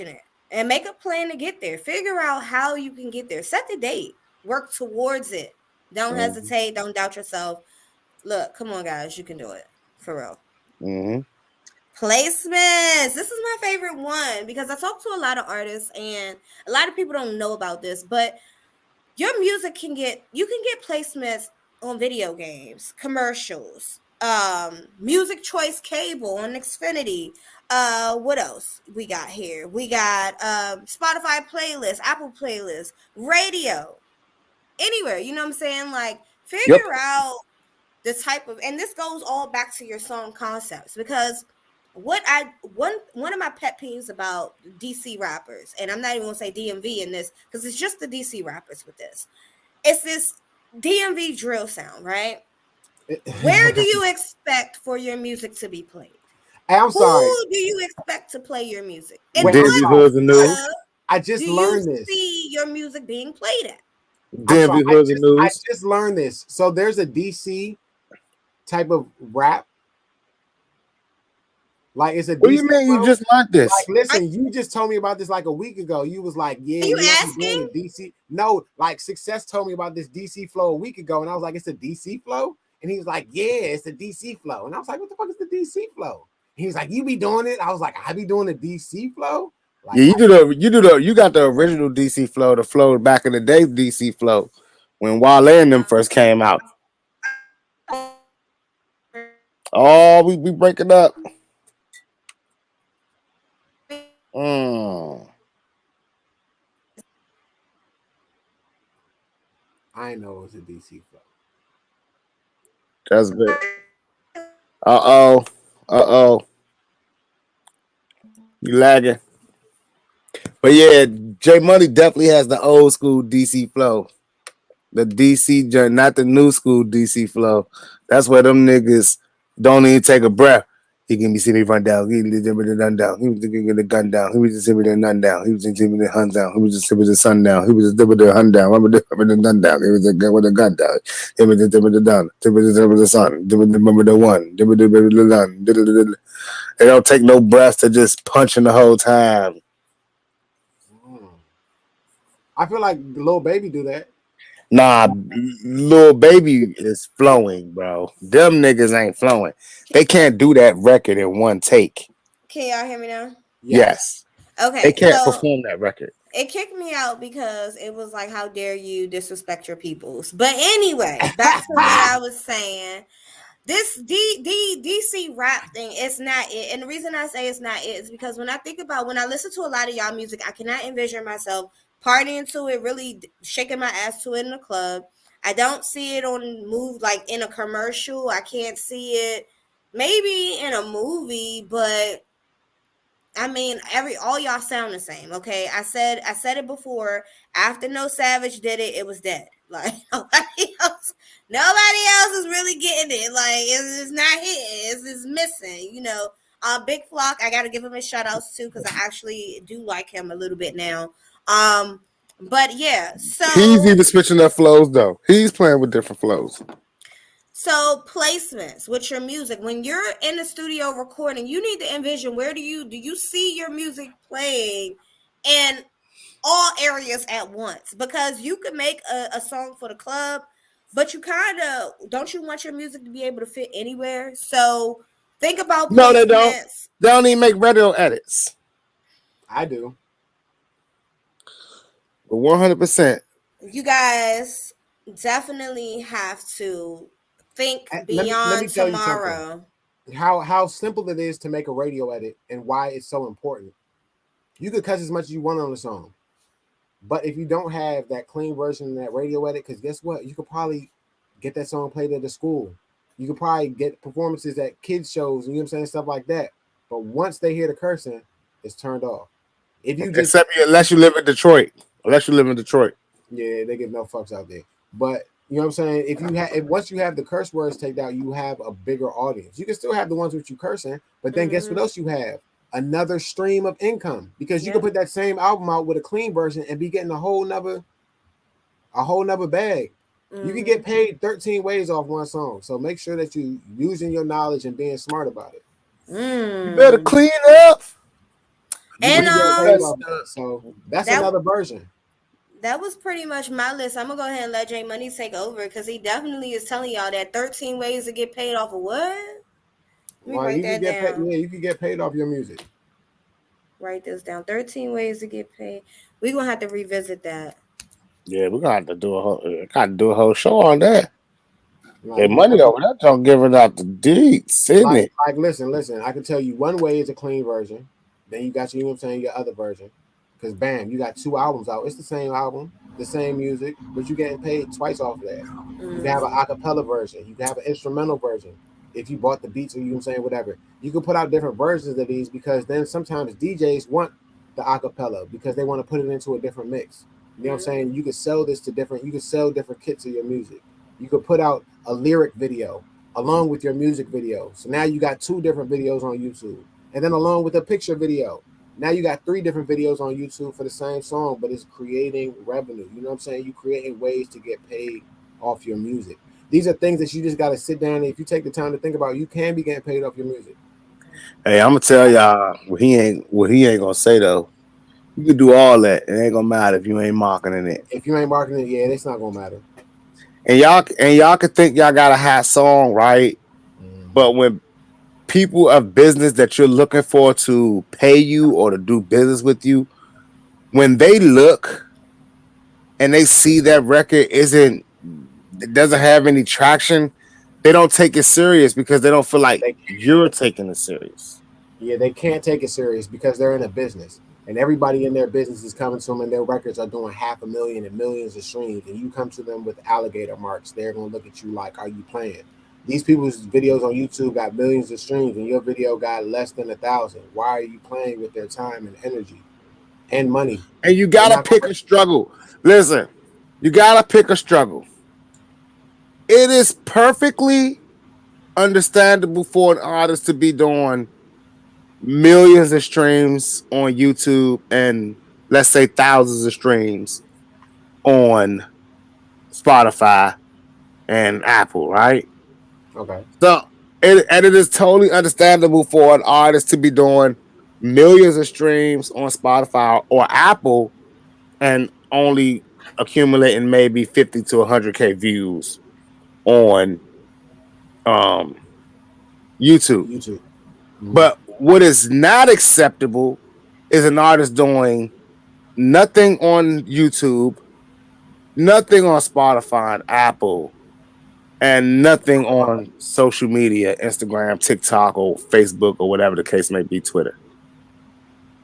it, and make a plan to get there. Figure out how you can get there. Set the date. Work towards it. Don't hesitate. Don't doubt yourself. Look, come on, guys, you can do it for real. Placements. This is my favorite one because I talk to a lot of artists and a lot of people don't know about this, but your music can get placements on video games, commercials, music choice cable on Xfinity. What else we got here? We got Spotify playlist, Apple playlist, radio, anywhere. You know what I'm saying? Like figure out the type of, and this goes all back to your song concepts because one of my pet peeves about DC rappers, and I'm not even gonna say DMV in this because it's just the DC rappers with this. It's this DMV drill sound, right? Where do you expect for your music to be played? I'm sorry. Who do you expect to play your music? And what I just learned this. See your music being played at? I just learned this. So there's a DC type of rap. Like it's a what do you mean you just learned this? Like, listen, you just told me about this like a week ago. You was like, yeah, you asking? DC. No, like Sixxcess told me about this DC flow a week ago, and I was like, it's a DC flow? And he was like, yeah, it's a DC flow. And I was like, what the fuck is the DC flow? And he was like, you be doing it? I was like, I be doing the DC flow? Like, yeah, you got the original DC flow, the flow back in the day DC flow when Wale and them first came out. Oh, we breaking up. I know it was a DC flow. That's good. Uh-oh. You lagging. But yeah, J Money definitely has the old school DC flow. The DC, not the new school DC flow. That's where them niggas don't even take a breath. He can be seeing me run down. He was the gun down. He was the gun down. He was just the nun down. He was just the hun down. He was just the sun down. He was just the hun down. Remember the gun down. He was the gun with the gun down. He was the dun. He was the sun. Remember the one. The dun. They don't take no breaths to just punching the whole time. I feel like Lil Baby do that. Nah, Lil Baby is flowing, bro. Them niggas ain't flowing. They can't do that record in one take. Can y'all hear me now? Yes. Okay. They can't perform that record. It kicked me out because it was like, how dare you disrespect your peoples? But anyway, back to what I was saying. This DC rap thing, it's not it. And the reason I say it's not it is because when I listen to a lot of y'all music, I cannot envision myself partying to it, really shaking my ass to it in a club. I don't see it on move like in a commercial. I can't see it maybe in a movie, but I mean, all y'all sound the same. Okay, I said it before. After No Savage did it, it was dead. Like nobody else is really getting it. Like it's not hitting. It's missing. Big Flock. I got to give him a shout outs too because I actually do like him a little bit now. But yeah, He's so even switching up flows though. He's playing with different flows. So placements with your music. When you're in the studio recording, you need to envision where do you see your music playing in all areas at once? Because you could make a song for the club, but you kind of don't you want your music to be able to fit anywhere? So think about No, they don't. placements. They don't even make radio edits. I do. But 100%. You guys definitely have to think Let me beyond tell you something. tomorrow. How simple it is to make a radio edit and why it's so important. You could cuss as much as you want on the song, but if you don't have that clean version of that radio edit, because guess what? You could probably get that song played at the school. You could probably get performances at kids shows, and you know what I'm saying, stuff like that. But once they hear the cursing, it's turned off. If you just unless you live in Detroit. Yeah, they give no fucks out there. But you know what I'm saying? If once you have the curse words taken out, you have a bigger audience. You can still have the ones with you cursing, but then guess what else you have? Another stream of income, because you can put that same album out with a clean version and be getting a whole nother bag. You can get paid 13 ways off one song. So make sure that you using your knowledge and being smart about it. You better clean up. And so that's another version. That was pretty much my list. I'm gonna go ahead and let J Money take over because he definitely is telling y'all that 13 ways to get paid off of what? Let me write that down. You can get paid off your music. Write this down. 13 ways to get paid. We're gonna have to revisit that. Yeah, we're gonna have to do a whole show on that. Their money over there don't give it out the deeds, isn't it? Like, listen. I can tell you one way is a clean version. Then you got your other version. Because bam, you got 2 albums out. It's the same album, the same music, but you're getting paid twice off of that. You can have an acapella version. You can have an instrumental version. If you bought the beats or whatever. You can put out different versions of these because then sometimes DJs want the acapella because they want to put it into a different mix. You know what I'm saying? You could sell this to you could sell different kits of your music. You could put out a lyric video along with your music video. So now you got 2 different videos on YouTube. And then along with a picture video. Now you got 3 different videos on YouTube for the same song, but it's creating revenue. You know what I'm saying? You're creating ways to get paid off your music. These are things that you just got to sit down and if you take the time to think about, you can be getting paid off your music. Hey, I'm gonna tell y'all what he ain't gonna say though. You can do all that. It ain't gonna matter if you ain't marketing it. If you ain't marketing it, yeah, it's not gonna matter. And y'all can think y'all got a hot song, right? But when people of business that you're looking for to pay you or to do business with you, when they look and they see that record doesn't have any traction, they don't take it serious because they don't feel like you're taking it serious. Yeah, they can't take it serious because they're in a business. And everybody in their business is coming to them and their records are doing 500,000 and millions of streams. And you come to them with alligator marks, they're going to look at you like, are you playing? These people's videos on YouTube got millions of streams and your video got less than 1,000. Why are you playing with their time and energy and money? And you got to pick a struggle. Listen, you got to pick a struggle. It is perfectly understandable for an artist to be doing millions of streams on YouTube and let's say thousands of streams on Spotify and Apple, right? Okay. So it is totally understandable for an artist to be doing millions of streams on Spotify or Apple and only accumulating maybe 50 to 100K views on YouTube. But what is not acceptable is an artist doing nothing on YouTube, nothing on Spotify and Apple, and nothing on social media, Instagram, TikTok, or Facebook, or whatever the case may be, Twitter.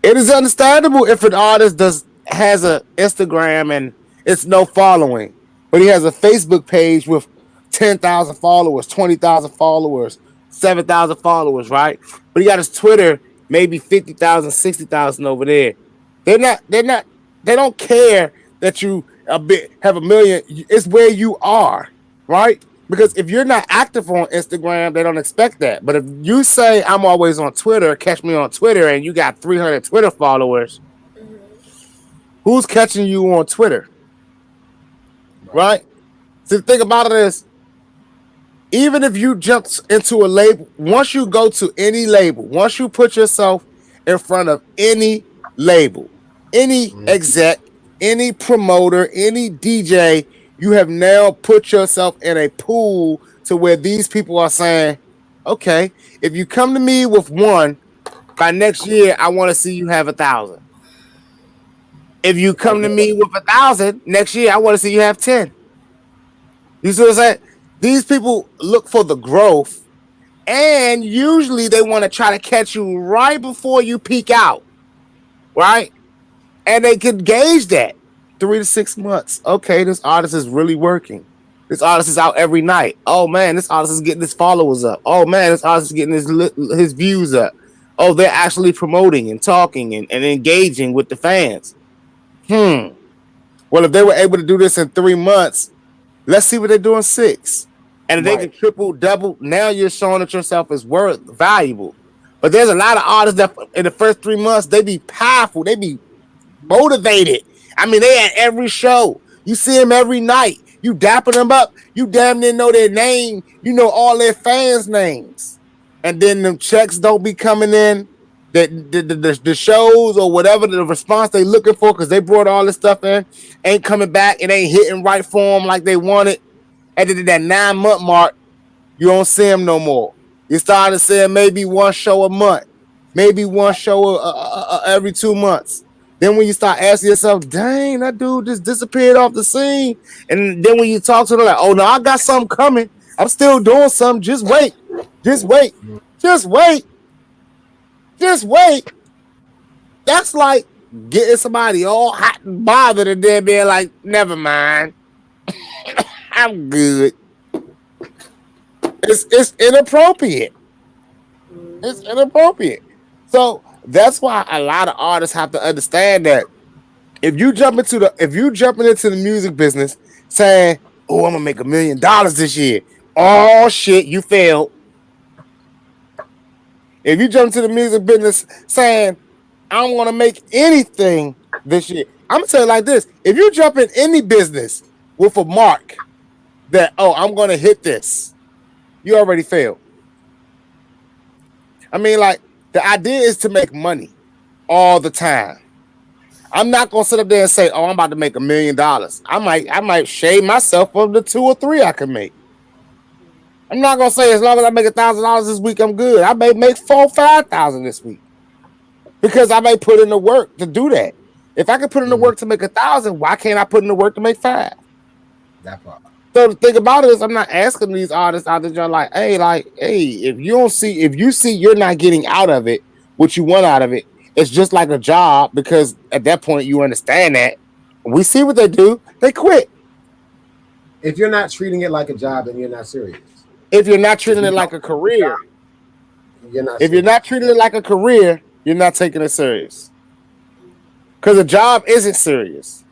It is understandable if an artist has an Instagram and it's no following, but he has a Facebook page with 10,000 followers, 20,000 followers, 7,000 followers, right? But he got his Twitter maybe 50,000, 60,000 over there. They don't care that you have a million. It's where you are, right? Because if you're not active on Instagram, they don't expect that. But if you say I'm always on Twitter, catch me on Twitter, and you got 300 Twitter followers, who's catching you on Twitter, right? So the thing about it is, even if you jump into a label, once you go to any label, once you put yourself in front of any label, any exec, any promoter, any DJ, you have now put yourself in a pool to where these people are saying, okay, if you come to me with one, by next year, I want to see you have 1,000. If you come to me with 1,000, next year, I want to see you have 10. You see what I'm saying? These people look for the growth, and usually they want to try to catch you right before you peak out, right? And they can gauge that 3 to 6 months. Okay, this artist is really working. This artist is out every night. Oh man, this artist is getting his followers up. Oh man, this artist is getting his views up. Oh, they're actually promoting and talking and engaging with the fans. Well, if they were able to do this in 3 months, let's see what they do in 6. And if they can triple, double, now you're showing that yourself is valuable. But there's a lot of artists that in the first 3 months, they be powerful. They be motivated. I mean, they at every show. You see them every night. You dapping them up. You damn near know their name. You know all their fans' names. And then them checks don't be coming in. The shows or whatever the response they looking for, because they brought all this stuff in, ain't coming back. It ain't hitting right for them like they wanted. At that 9-month mark, you don't see them no more. You started saying maybe one show a month, maybe one show every 2 months. Then when you start asking yourself, dang, that dude just disappeared off the scene. And then when you talk to them, like, oh no, I got something coming. I'm still doing something. Just wait. Just wait. Just wait. Just wait. That's like getting somebody all hot and bothered and then being like, never mind. I'm good. It's inappropriate. It's inappropriate. So that's why a lot of artists have to understand that if you jumping into the music business saying, oh, I'm gonna make $1 million this year. Oh shit, you failed. If you jump into the music business saying, I don't want to make anything this year, I'm gonna tell you like this: if you jump in any business with a mark that, oh, I'm gonna hit this, you already failed. I mean, like, the idea is to make money all the time. I'm not gonna sit up there and say, oh, I'm about to make $1 million. I might shave myself from the 2 or 3 I can make. I'm not gonna say as long as I make $1,000 this week, I'm good. I may make 4,000 or 5,000 this week. Because I may put in the work to do that. If I can put in the work to make 1,000, why can't I put in the work to make 5? That part. So the thing about it is, I'm not asking these artists out there like, hey, if you see you're not getting out of it what you want out of it, it's just like a job, because at that point you understand that. We see what they do, they quit. If you're not treating it like a job, then you're not serious. If you're not treating it like a career, you're not. If you're not treating it like a career, you're not taking it serious. Because a job isn't serious.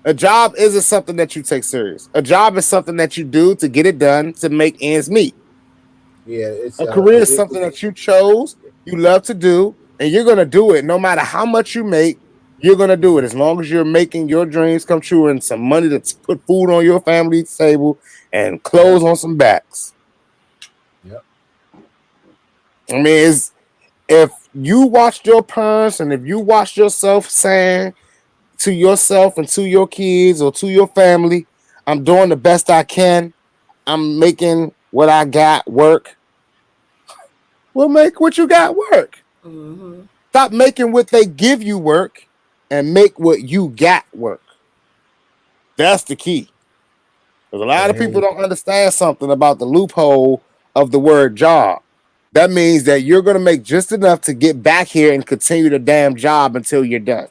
A job isn't something that you take serious. A job is something that you do to get it done to make ends meet. Yeah, it's a career is something that you chose, you love to do, and you're gonna do it no matter how much you make. You're gonna do it as long as you're making your dreams come true and some money to put food on your family's table and clothes on some backs. Yep. I mean, if you watched your parents and if you watched yourself saying to yourself and to your kids or to your family, I'm doing the best I can, I'm making what I got work, well, make what you got work. Mm-hmm. Stop making what they give you work and make what you got work. That's the key. Because a lot of people don't understand something about the loophole of the word job. That means that you're going to make just enough to get back here and continue the damn job until you're done.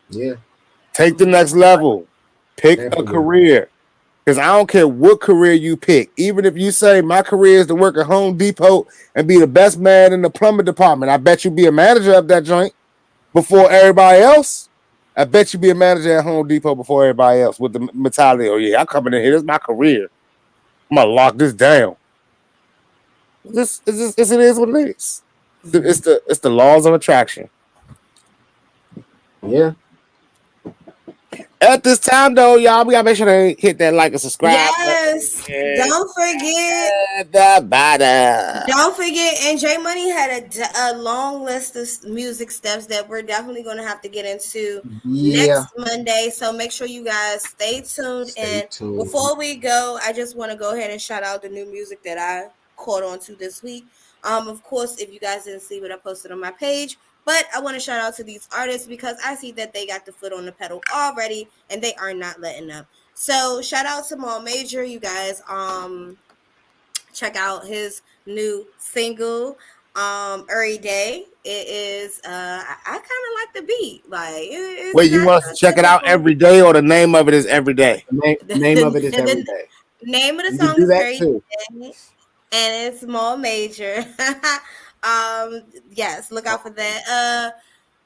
Yeah. Take the next level. Pick a career. Because I don't care what career you pick. Even if you say my career is to work at Home Depot and be the best man in the plumbing department, I bet you be a manager of that joint before everybody else. I bet you be a manager at Home Depot before everybody else with the mentality, oh yeah, I'm coming in here. This is my career. I'm gonna lock this down. This it is what it is. It's the laws of attraction. Yeah. At this time, though, y'all, we gotta make sure to hit that like and subscribe Yes. button. Don't forget. At the bottom. Don't forget, and J Money had a long list of music steps that we're definitely going to have to get into next Monday. So make sure you guys stay tuned. Before we go, I just want to go ahead and shout out the new music that I caught on to this week. Of course, if you guys didn't see what I posted on my page, but I want to shout out to these artists because I see that they got the foot on the pedal already and they are not letting up. So shout out to Mal Major, you guys. Check out his new single, Every Day. It is I kind of like the beat. Like it's wait, you want us to check it out every day, or the name of it is Every Day? The name of it is Every Day. Name of the song is Every Day, and it's Mal Major. Yes, look out for that.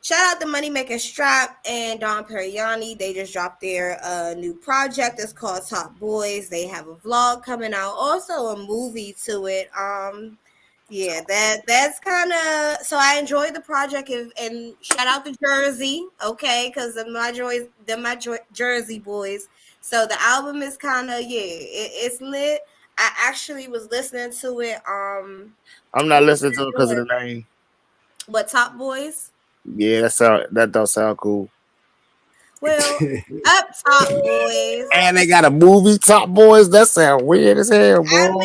Shout out to Moneymaker Strap and Don Perigni. They just dropped their new project. It's called Top Boys. They have a vlog coming out, also a movie to it. Yeah, that's kind of, so I enjoyed the project, and shout out to Jersey, okay, because they're my Jersey boys. So the album is kind of, it's lit. I actually was listening to it. I'm not listening to it because of the name. What, Top Boys? Yeah, that don't sound cool. Well, Up Top Boys. And they got a movie, Top Boys. That sounds weird as hell, bro.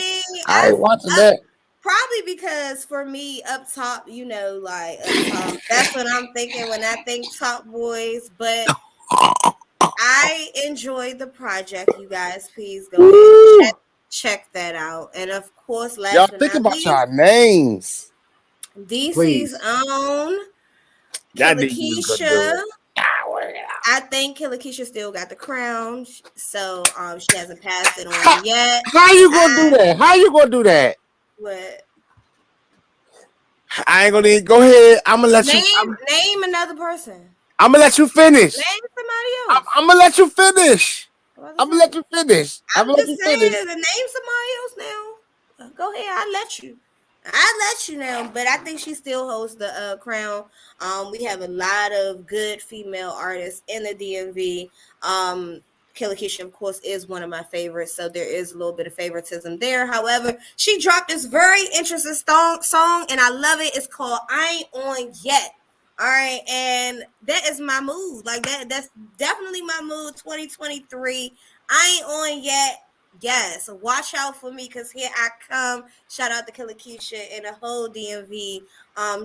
I ain't watching that. Probably because for me, Up Top, like Up Top, that's what I'm thinking when I think Top Boys. But I enjoyed the project, you guys. Please go ahead and check that out. And of course, y'all think about y'all names. DC's own Killer Keisha. I think Killer Keisha still got the crown, so she hasn't passed it on yet. How you gonna do that? How you gonna do that? What? I ain't gonna go ahead. I'm gonna let you name another person. I'm gonna let you finish. Name somebody else. I'm gonna let you finish. I'm gonna let you finish. I'm just saying to name somebody else now. Go ahead. I'll let you know, but I think she still holds the crown. We have a lot of good female artists in the DMV. Killer Keisha, of course, is one of my favorites, so there is a little bit of favoritism there. However, she dropped this very interesting song, and I love it. It's called I Ain't On Yet. All right, and that is my mood. Like that's definitely my mood 2023. I ain't on yet. Yes, watch out for me because here I come. Shout out to Killer Keisha and the whole DMV,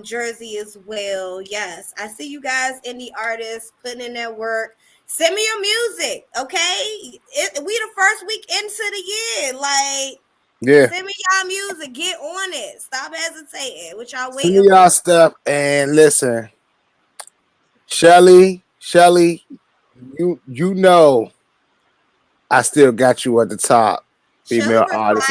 Jersey as well. Yes, I see you guys, indie artists, putting in that work. Send me your music, okay? We the first week into the year, like. Yeah. Send me y'all music. Get on it. Stop hesitating. What y'all waiting? Send me y'all stuff and listen, Shelly, you know. I still got you at the top. Female artist.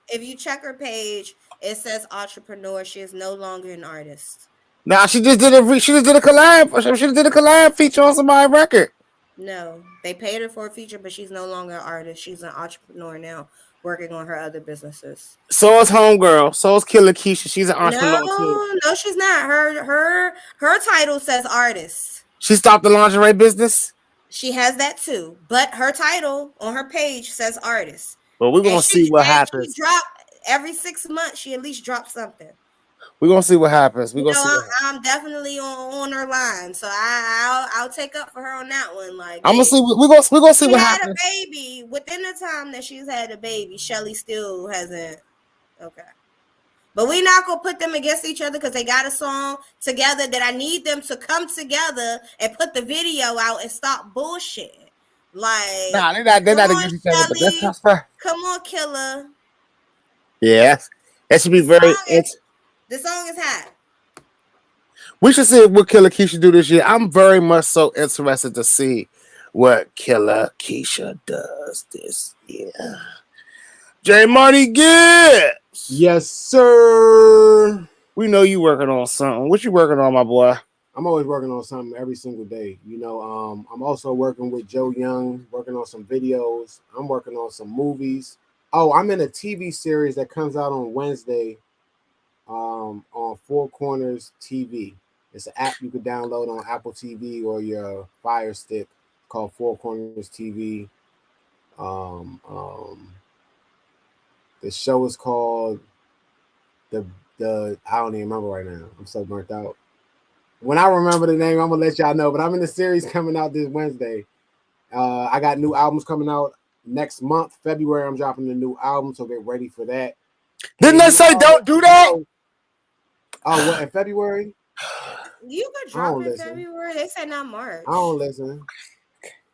If you check her page, it says entrepreneur. She is no longer an artist. Nah, she just did a collab. She just did a collab feature on somebody's record. No, they paid her for a feature, but she's no longer an artist. She's an entrepreneur now, working on her other businesses. So is Homegirl. So is Killer Keisha. She's an entrepreneur too. No, she's not. Her title says artist. She stopped the lingerie business. She has that too, but her title on her page says artist. Well, we're gonna see what happens. She drop every 6 months. She at least drops something. We're gonna see what happens. We're gonna see. I'm definitely on her line, so I'll take up for her on that one. Like I'm gonna see. We're gonna see what happens. She had a baby within the time that she's had a baby. Shelly still hasn't. Okay. But we're not going to put them against each other because they got a song together that I need them to come together and put the video out and stop bullshit. Like, nah, they're not against each other, but that's fair. Come on, Killer. Yeah, that should be the song is hot. We should see what Killer Keisha do this year. I'm very much so interested to see what Killer Keisha does this year. J Money Gibbs. Yes, sir. We know you working on something. What you working on, my boy? I'm always working on something every single day. I'm also working with Joe Young, working on some videos. I'm working on some movies. Oh, I'm in a TV series that comes out on Wednesday on Four Corners TV. It's an app you can download on Apple TV or your Fire Stick called Four Corners TV. The show is called the I don't even remember right now. I'm so burnt out. When I remember the name, I'm gonna let y'all know. But I'm in the series coming out this Wednesday. I got new albums coming out next month, February. I'm dropping a new album, so get ready for that. Didn't they say don't do that? Oh, what in February? You could drop in February. They say not March. I don't listen.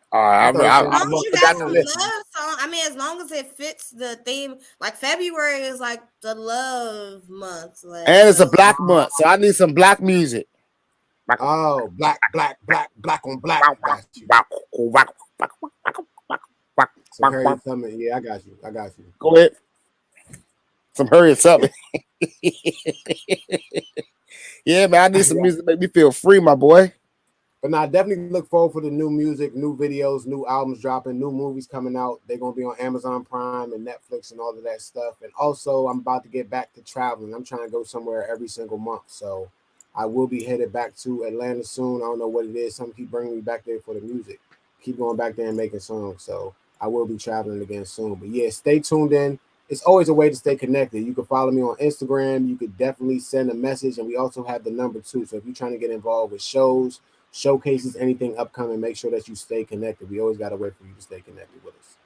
All right, as long as you got some love song, I mean, as long as it fits the theme, like February is like the love month, like, and it's a black month, so I need some black music. Oh, black on black. Some Harriet Tubman. Yeah, I got you. Go ahead. Some Harriet Tubman. Yeah, man, I need some music to make me feel free, my boy. But now, definitely look forward for the new music, new videos, new albums dropping, new movies coming out. They're going to be on Amazon Prime and Netflix and all of that stuff. And also, I'm about to get back to traveling. I'm trying to go somewhere every single month. So I will be headed back to Atlanta soon. I don't know what it is. Some keep bringing me back there for the music. Keep going back there and making songs. So I will be traveling again soon. But yeah, stay tuned in. It's always a way to stay connected. You can follow me on Instagram. You could definitely send a message. And we also have the number too. So if you're trying to get involved with shows, showcases, anything upcoming, make sure that you stay connected. We always got to wait for you to stay connected with us.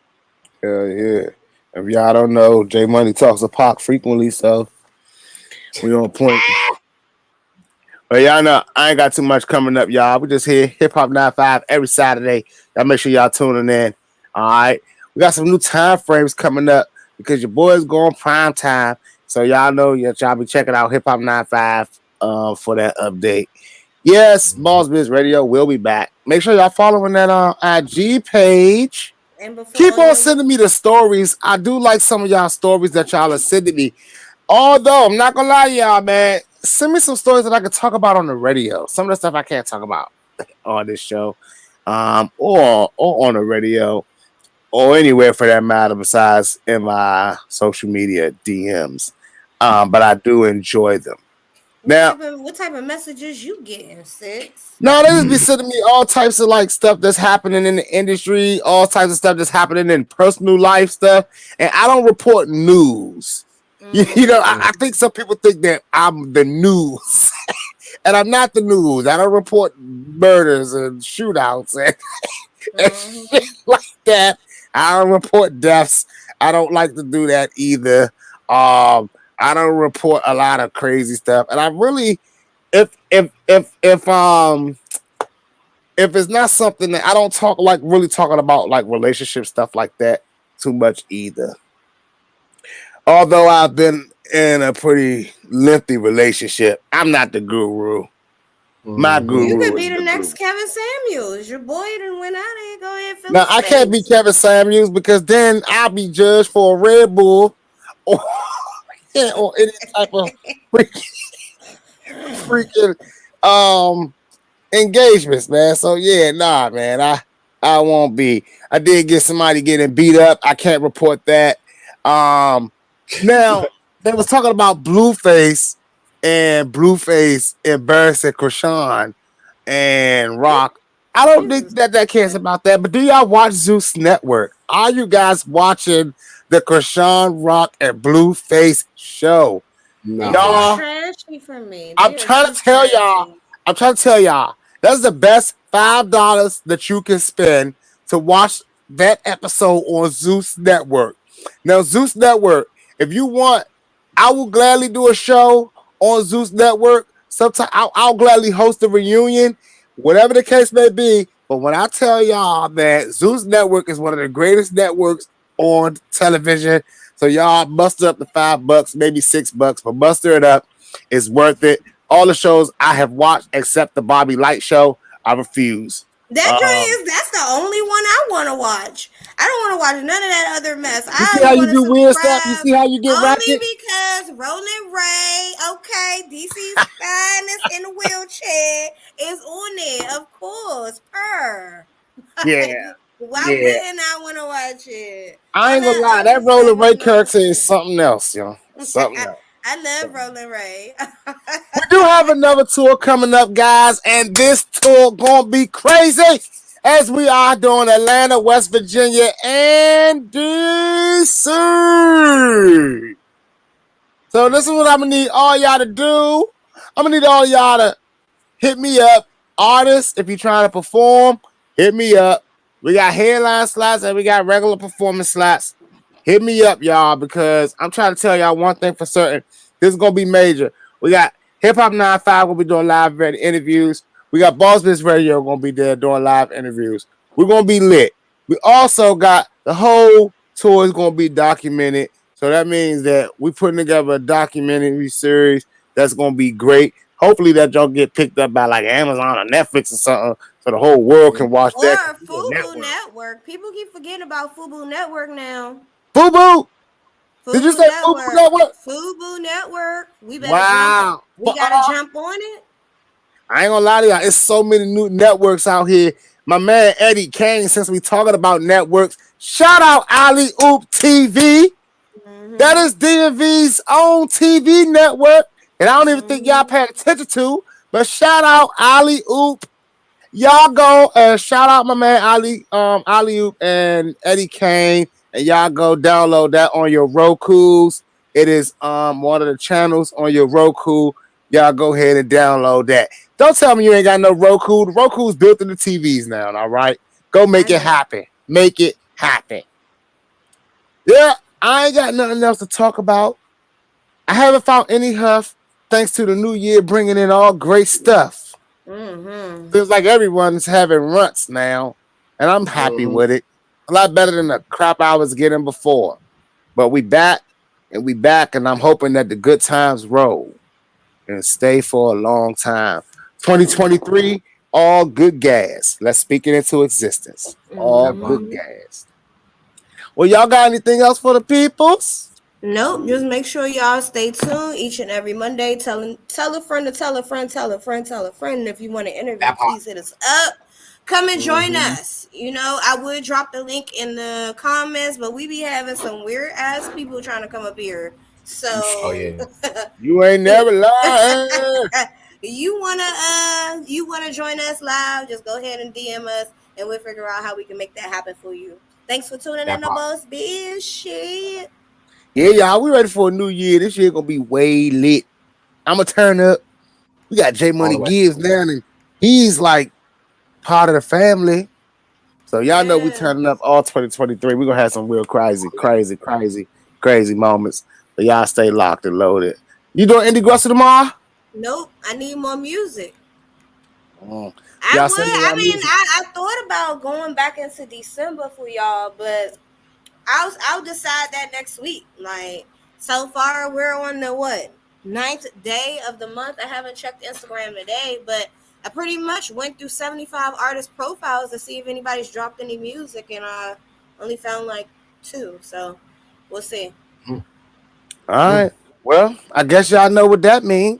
Hell yeah. If y'all don't know, J Money talks to Pac frequently, so we on point. But y'all know I ain't got too much coming up, y'all. We just here, Hip Hop 95 every Saturday. Y'all make sure y'all tuning in. All right. We got some new time frames coming up because your boy's going prime time. So y'all know y'all be checking out Hip Hop 95 for that update. Yes, Balls Biz Radio will be back. Make sure y'all following that IG page. And keep on sending me the stories. I do like some of y'all stories that y'all are sending me. Although, I'm not going to lie to y'all, man. Send me some stories that I can talk about on the radio. Some of the stuff I can't talk about on this show. Or on the radio. Or anywhere for that matter besides in my social media DMs. But I do enjoy them. What type of messages you getting, Six? No, they just be sending me all types of like stuff that's happening in the industry, all types of stuff that's happening in personal life stuff, and I don't report news. You know, I think some people think that I'm the news, and I'm not the news. I don't report murders and shootouts and shit like that. I don't report deaths. I don't like to do that either. I don't report a lot of crazy stuff, and I really, if it's not something that I don't talk like really talking about like relationship stuff like that too much either. Although I've been in a pretty lengthy relationship, I'm not the guru. My guru. You could be the next Kevin Samuels. Your boy done went out there. Go ahead. Now I can't be Kevin Samuels because then I'll be judged for a Red Bull or any type of freaking engagements, man. So yeah, nah, man. I won't be. I did get somebody getting beat up. I can't report that. Now they was talking about Blueface embarrassing Krishan and Rock. I don't think that cares about that. But do y'all watch Zeus Network? Are you guys watching the Krishan, Rock, and Blueface show? No. Y'all, trashy for me. I'm trying to tell y'all. That's the best $5 that you can spend to watch that episode on Zeus Network. Now, Zeus Network, if you want, I will gladly do a show on Zeus Network. Sometime I'll gladly host a reunion, whatever the case may be. But when I tell y'all that Zeus Network is one of the greatest networks on television, so y'all muster up the $5, maybe $6, but muster it up. It's worth it. All the shows I have watched except the Bobby Light show, I refuse. That's the only one I want to watch. I don't want to watch none of that other mess. You see I how you want to do weird stuff? You subscribe see how you get only ratchet? because Rolling Ray, okay, DC's finest in the wheelchair, is on it, of course. Yeah, Why yeah. wouldn't I want to watch it? I All ain't gonna that lie, other that stuff Roller Ray is character is nonsense. something else, yo. Something else. I love Rolling Ray. We do have another tour coming up, guys, and this tour gonna be crazy as we are doing Atlanta, West Virginia, and DC. So this is what I'm gonna need all y'all to do. I'm gonna need all y'all to hit me up. Artists, if you're trying to perform, hit me up. We got headline slots and we got regular performance slots. Hit me up, y'all, because I'm trying to tell y'all one thing for certain. This is gonna be major. We got Hip Hop 95 will be doing live interviews. We got Boss Biz Radio gonna be there doing live interviews. We're gonna be lit. We also got the whole tour is gonna be documented. So that means that we're putting together a documentary series that's gonna be great. Hopefully that y'all get picked up by like Amazon or Netflix or something, so the whole world can watch that. Or Fubu Network. People keep forgetting about Fubu Network now. Boo boo. Did you Fubu say Boo Boo Network. Network? Fubu Network. We better jump. Wow. We gotta jump on it. I ain't gonna lie to y'all. It's so many new networks out here. My man Eddie Kane, since we talking about networks, shout out Ali Oop TV. That is DMV's own TV network. And I don't even think y'all paying attention to, but shout out Ali Oop. Y'all go and shout out my man Ali Oop and Eddie Kane. And y'all go download that on your Roku's. It is one of the channels on your Roku. Y'all go ahead and download that. Don't tell me you ain't got no Roku. The Roku's built into TVs now, all right? Go make it happen. Make it happen. Yeah, I ain't got nothing else to talk about. I haven't found any huff thanks to the new year bringing in all great stuff. Feels like everyone's having runts now, and I'm happy with it. A lot better than the crap I was getting before. But we back, and I'm hoping that the good times roll and stay for a long time. 2023, all good gas. Let's speak it into existence. All good gas. Well, y'all got anything else for the peoples? Nope. Just make sure y'all stay tuned each and every Monday. Tell a friend to tell a friend, tell a friend, tell a friend. And if you want to interview, please hit us up. Come and join us. You know, I would drop the link in the comments, but we be having some weird ass people trying to come up here. So you ain't never lying. you wanna join us live? Just go ahead and DM us, and we'll figure out how we can make that happen for you. Thanks for tuning in to Boss Biz Shit. Yeah, y'all, we ready for a new year. This year gonna be way lit. I'ma turn up. We got J Money Gibbs now, and he's like part of the family. So y'all know we turning up all 2023. We're gonna have some real crazy moments. But y'all stay locked and loaded. You doing Indie Grustle tomorrow? Nope. I need more music. I thought about going back into December for y'all, but I'll decide that next week. Like, so far we're on the 9th day of the month. I haven't checked Instagram today, but I pretty much went through 75 artist profiles to see if anybody's dropped any music, and I only found like 2. So we'll see. All right. Well, I guess y'all know what that means.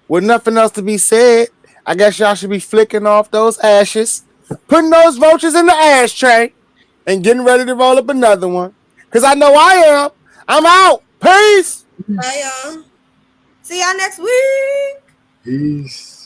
With nothing else to be said, I guess y'all should be flicking off those ashes, putting those vultures in the ashtray, and getting ready to roll up another one. Because I know I am. I'm out. Peace. Bye, y'all. See y'all next week. Peace.